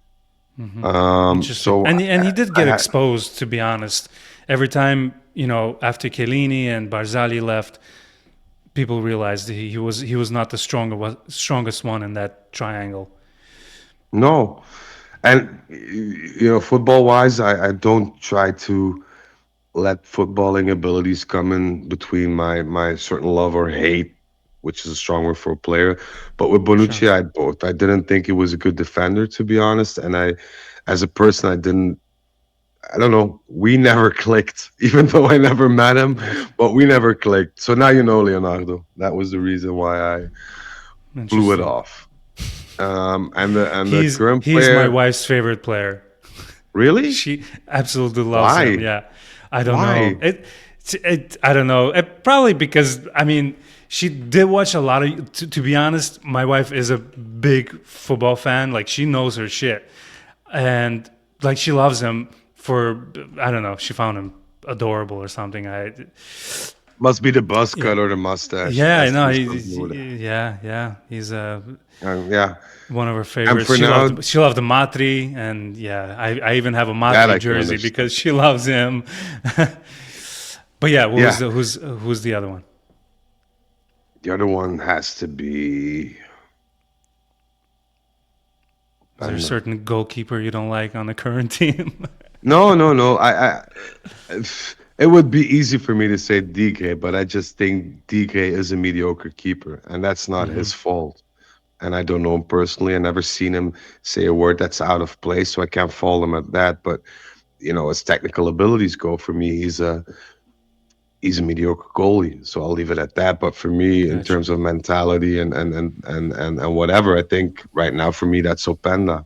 So and he did get exposed, to be honest. Every time, after Chiellini and Barzagli left, people realized he was not the strongest one in that triangle. No. And, football-wise, I don't try to let footballing abilities come in between my certain love or hate, which is a strong word for a player. But with Bonucci, I had both. I didn't think he was a good defender, to be honest. And as a person, I don't know, we never clicked, even though I never met him, but we never clicked. So now you know Leonardo. That was the reason why I blew it off. And the current player, he's my wife's favorite player. Really? She absolutely loves him. Yeah, I don't Why? know. I don't know. Probably because she did watch a lot of. To be honest, my wife is a big football fan. Like she knows her shit, and like she loves him for, I don't know. She found him adorable or something. Must be the buzz cut or the mustache. Yeah, I know. He's He's yeah. one of her favorites. for now- She loved the Matri, and I even have a Matri I can jersey understand. because she loves him. But who's the other one? The other one has to be. Is there a certain goalkeeper you don't like on the current team? No. It would be easy for me to say DK, but I just think DK is a mediocre keeper, and that's not his fault. And I don't know him personally. I never seen him say a word that's out of place, so I can't fault him at that. But as technical abilities go, for me, he's a mediocre goalie. So I'll leave it at that. But for me, in terms of mentality and whatever, I think right now for me that's Openda.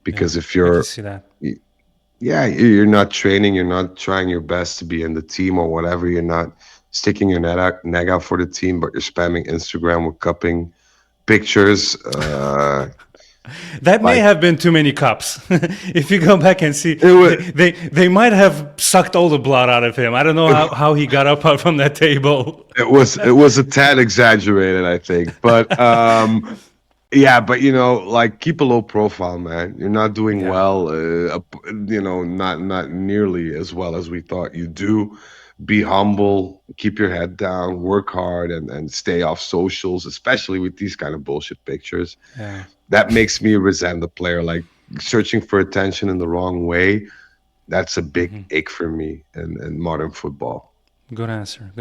Because if I you're can see that. you're not training, you're not trying your best to be in the team or whatever, you're not sticking your neck out for the team, but you're spamming Instagram with cupping pictures. That may have been too many cups. If you go back and see, they might have sucked all the blood out of him. I don't know how he got up from that table. It was a tad exaggerated, I think, but but keep a low profile, man. You're not doing well, not nearly as well as we thought you do. Be humble, keep your head down, work hard, and stay off socials, especially with these kind of bullshit pictures. Yeah. That makes me resent the player. Like searching for attention in the wrong way, that's a big ache for me in modern football. Good answer.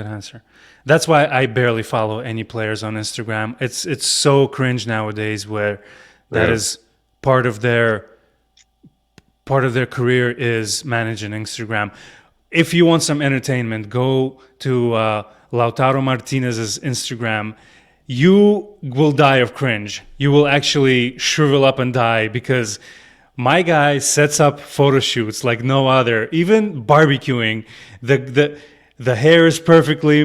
That's why I barely follow any players on Instagram. It's so cringe nowadays where that is part of their career is managing Instagram. If you want some entertainment, go to Lautaro Martinez's Instagram. You will die of cringe. You will actually shrivel up and die because my guy sets up photo shoots like no other. Even barbecuing, the hair is perfectly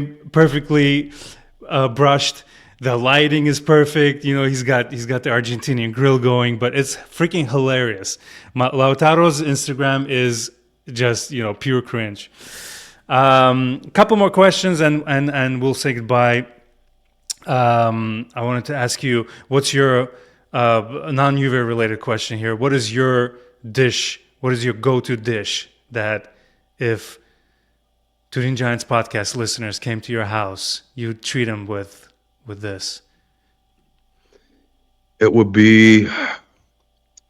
brushed. The lighting is perfect. He's got the Argentinian grill going, but it's freaking hilarious. Lautaro's Instagram is just pure cringe. Couple more questions, and we'll say goodbye. I wanted to ask you, what's your non-Juve related question here? What is your dish? What is your go-to dish that if Turin Giants podcast listeners came to your house, you'd treat them with this? It would be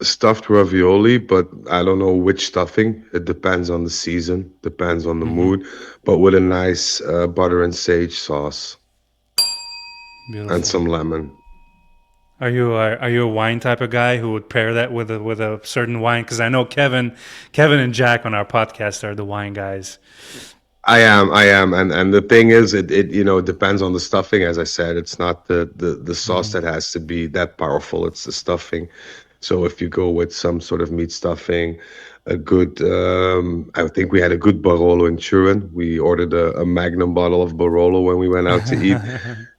stuffed ravioli, but I don't know which stuffing. It depends on the season, depends on the mood, but with a nice butter and sage sauce Beautiful. and some lemon. Are you a wine type of guy who would pair that with a certain wine? Because I know Kevin and Jack on our podcast are the wine guys. I am, and the thing is, it depends on the stuffing. As I said, it's not the sauce that has to be that powerful. It's the stuffing. So if you go with some sort of meat stuffing, a good, I think we had a good Barolo in Turin. We ordered a Magnum bottle of Barolo when we went out to eat.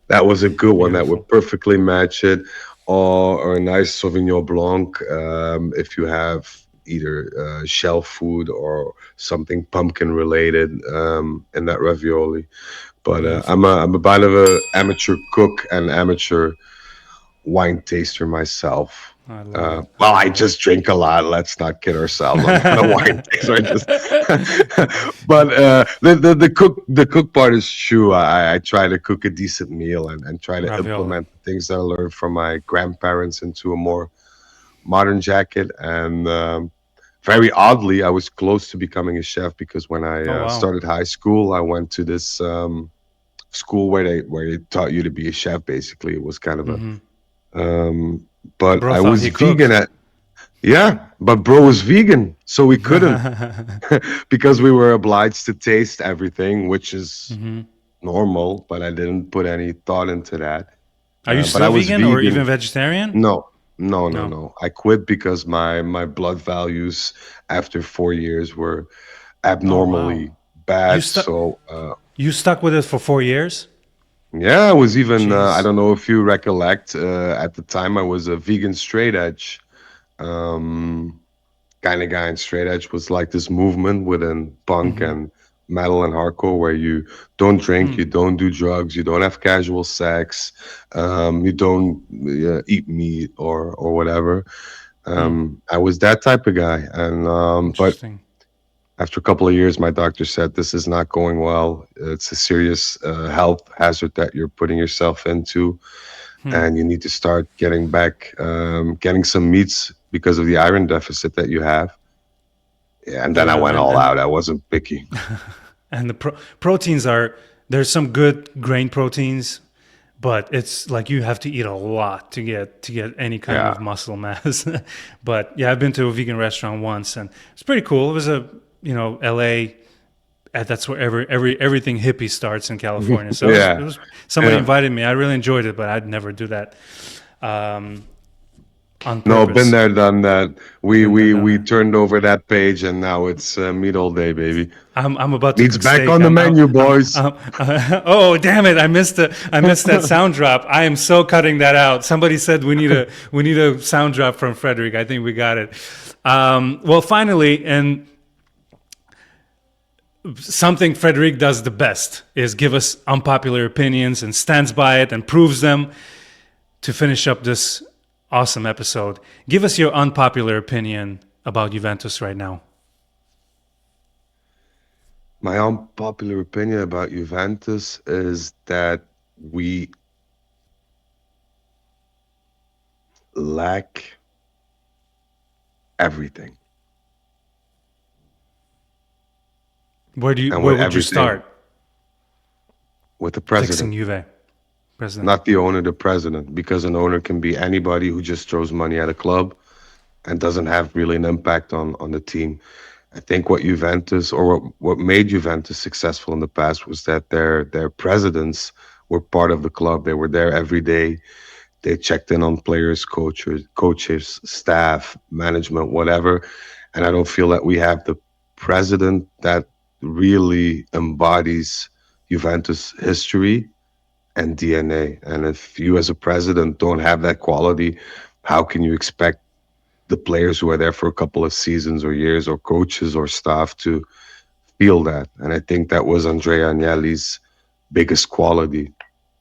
That was a good one. That would perfectly match it. Or a nice Sauvignon Blanc, if you have either shell food or something pumpkin related in that ravioli. But I'm a bit of an amateur cook and amateur wine taster myself. I just drink a lot. Let's not kid ourselves. I'm not a wine taster. But the cook part is true. I try to cook a decent meal and try to implement the things that I learned from my grandparents into a more modern jacket. And very oddly, I was close to becoming a chef because when I started high school, I went to this school where they taught you to be a chef. Basically, it was kind of a but bro I was vegan but bro was vegan, so we couldn't because we were obliged to taste everything, which is normal, but I didn't put any thought into that. Are you still vegan or even vegetarian? No. I quit because my blood values after 4 years were abnormally bad. You stuck with it for 4 years? Yeah, I was even, I don't know if you recollect, at the time I was a vegan straight edge kind of guy, and straight edge was like this movement within punk and metal and hardcore where you don't drink, you don't do drugs, you don't have casual sex, you don't eat meat or whatever. I was that type of guy. And but after a couple of years, my doctor said, this is not going well. It's a serious health hazard that you're putting yourself into. And you need to start getting back, getting some meats because of the iron deficit that you have. Yeah, and then I went all out. I wasn't picky. And the proteins there's some good grain proteins, but it's like you have to eat a lot to get any kind of muscle mass. But yeah, I've been to a vegan restaurant once, and it's pretty cool. It was LA. That's where everything hippie starts in California. So it was somebody invited me. I really enjoyed it, but I'd never do that. On no, been there, done that. We turned over that page, and now it's meat all day, baby. I'm about to. Meat's back on the menu, boys. Oh damn it! I missed that sound drop. I am so cutting that out. Somebody said we need a sound drop from Frederic. I think we got it. Well, finally, and something Frederic does the best is give us unpopular opinions and stands by it and proves them. To finish up this awesome episode, give us your unpopular opinion about Juventus right now. My unpopular opinion about Juventus is that we lack everything. Where would you start? With the president. Fixing Juve. President. Not the owner, the president, because an owner can be anybody who just throws money at a club and doesn't have really an impact on the team. I think what Juventus, or what made Juventus successful in the past, was that their presidents were part of the club. They were there every day. They checked in on players, coaches, staff, management, whatever. And I don't feel that we have the president that really embodies Juventus history and DNA. And if you as a president don't have that quality, how can you expect the players who are there for a couple of seasons or years, or coaches or staff, to feel that. And I think that was Andrea Agnelli's biggest quality.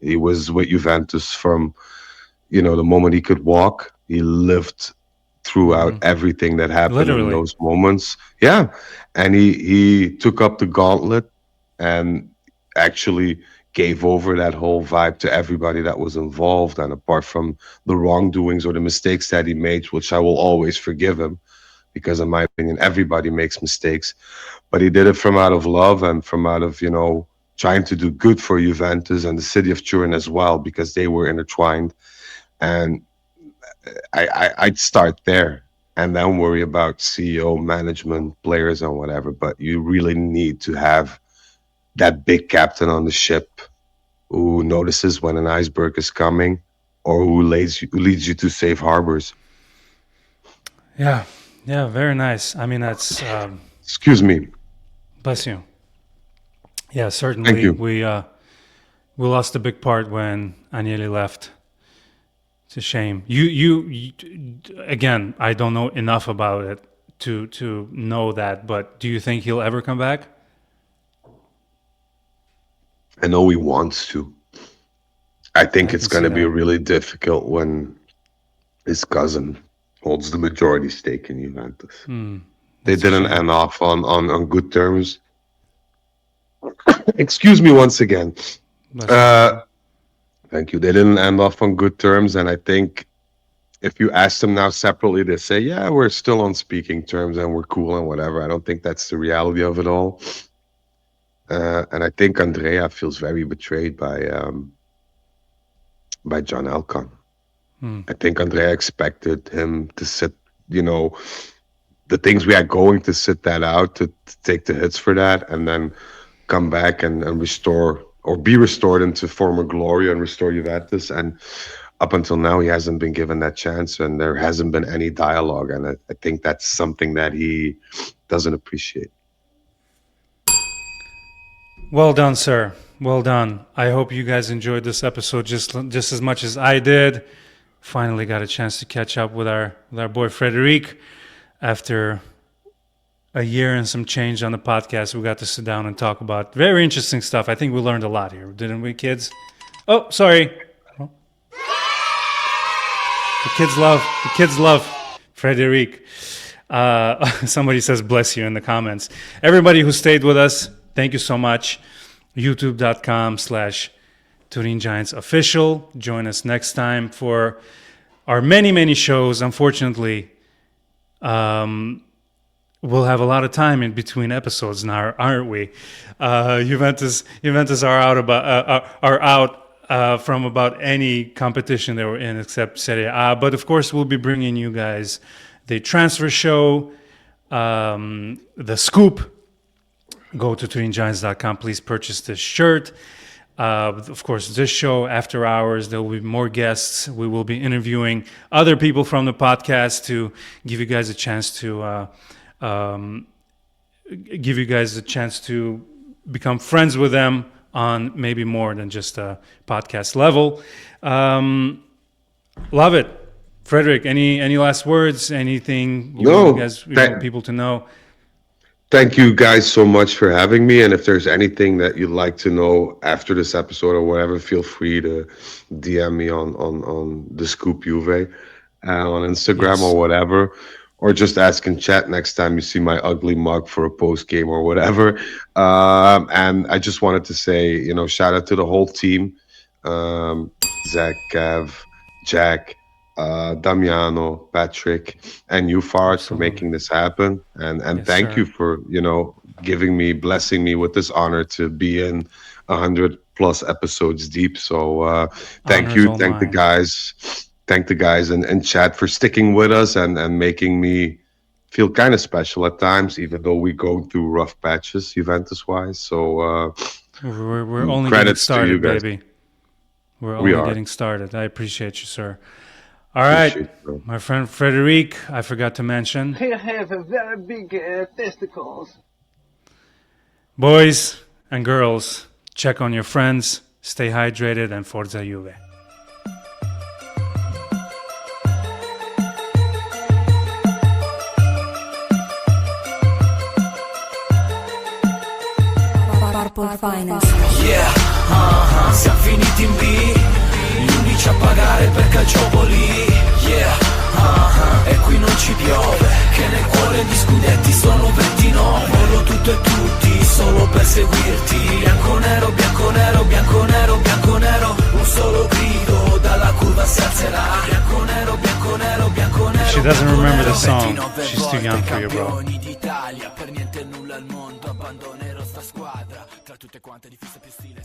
He was with Juventus from, the moment he could walk. He lived throughout everything that happened in Literally. those moments. Yeah. And he took up the gauntlet and actually gave over that whole vibe to everybody that was involved. And apart from the wrongdoings or the mistakes that he made, which I will always forgive him, because in my opinion, everybody makes mistakes. But he did it from out of love and from out of, trying to do good for Juventus and the city of Turin as well, because they were intertwined. And I'd start there and then worry about CEO, management, players, and whatever. But you really need to have that big captain on the ship who notices when an iceberg is coming, or who leads you to safe harbors. Yeah, very nice. I mean, that's Excuse me. bless you. Yeah, Thank certainly. you. We lost a big part when Agnelli left. It's a shame. You again, I don't know enough about it to know that, but do you think he'll ever come back? I know he wants to. I think I it's can going to see be that. really difficult when his cousin holds the majority stake in Juventus. They That's a didn't shame. end off on good terms. Excuse me once again. Bless you. Thank you. They didn't end off on good terms, and I think if you ask them now separately, they say, "Yeah, we're still on speaking terms and we're cool and whatever." I don't think that's the reality of it all. And I think Andrea feels very betrayed by John Elkann. I think Andrea expected him to sit, the things we are going to sit that out, to take the hits for that, and then come back and restore, or be restored into former glory and restore Juventus. And up until now, he hasn't been given that chance, and there hasn't been any dialogue. And I think that's something that he doesn't appreciate. Well done, sir. Well done. I hope you guys enjoyed this episode just as much as I did. Finally got a chance to catch up with our boy Frederic. After a year and some change on the podcast, we got to sit down and talk about very interesting stuff. I think we learned a lot here, didn't we, kids? Oh, sorry. The kids love Frederic. Somebody says bless you in the comments. Everybody who stayed with us, thank you so much. youtube.com/Turin Giants official. Join us next time for our many shows. Unfortunately, we'll have a lot of time in between episodes now, aren't we? Juventus are out from about any competition they were in except Serie A. But of course, we'll be bringing you guys the transfer show, the scoop. Go to TurinGiants.com. Please purchase this shirt. Of course, this show, After Hours, there will be more guests. We will be interviewing other people from the podcast to give you guys a chance to become friends with them on maybe more than just a podcast level. Love it. Frederic, any last words? Anything you want people to know? Thank you guys so much for having me. And if there's anything that you'd like to know after this episode or whatever, feel free to DM me on the Scoop Juve on Instagram or whatever, or just ask in chat next time you see my ugly mug for a post game or whatever. And I just wanted to say, shout out to the whole team, Zach, Kev, Jack, Damiano, Patrick, and you, Farhad, for making this happen. And Yes, thank sir. you for, blessing me with this honor to be in 100+ episodes deep. So thank Honor's you. all Thank the mine. guys. Thank the guys in chat for sticking with us and making me feel kind of special at times, even though we go through rough patches, Juventus-wise. So We're only getting credits to you started, guys. baby. We're We only are. getting started. I appreciate you, sir. All right, Appreciate it, bro. my friend Frederic, I forgot to mention. I have a very big testicles. Boys and girls, check on your friends, stay hydrated, and Forza Juve. Purple Finest. Yeah, siamo finiti in B, gli unici a pagare per calciopoli. Yeah, e qui non ci piove, che nel cuore di scudetti sono 29. Volo tutto e tutti, solo per seguirti. Bianco nero, bianco nero, bianco nero, bianco nero. Un solo grido, dalla curva si alzerà. Bianco nero, bianco nero, bianco nero. She doesn't remember the song. She's too young for you, bro. d'Italia, per niente nulla al mondo, abbandonerò sta squadra. Tra tutte quante di fissa più stile.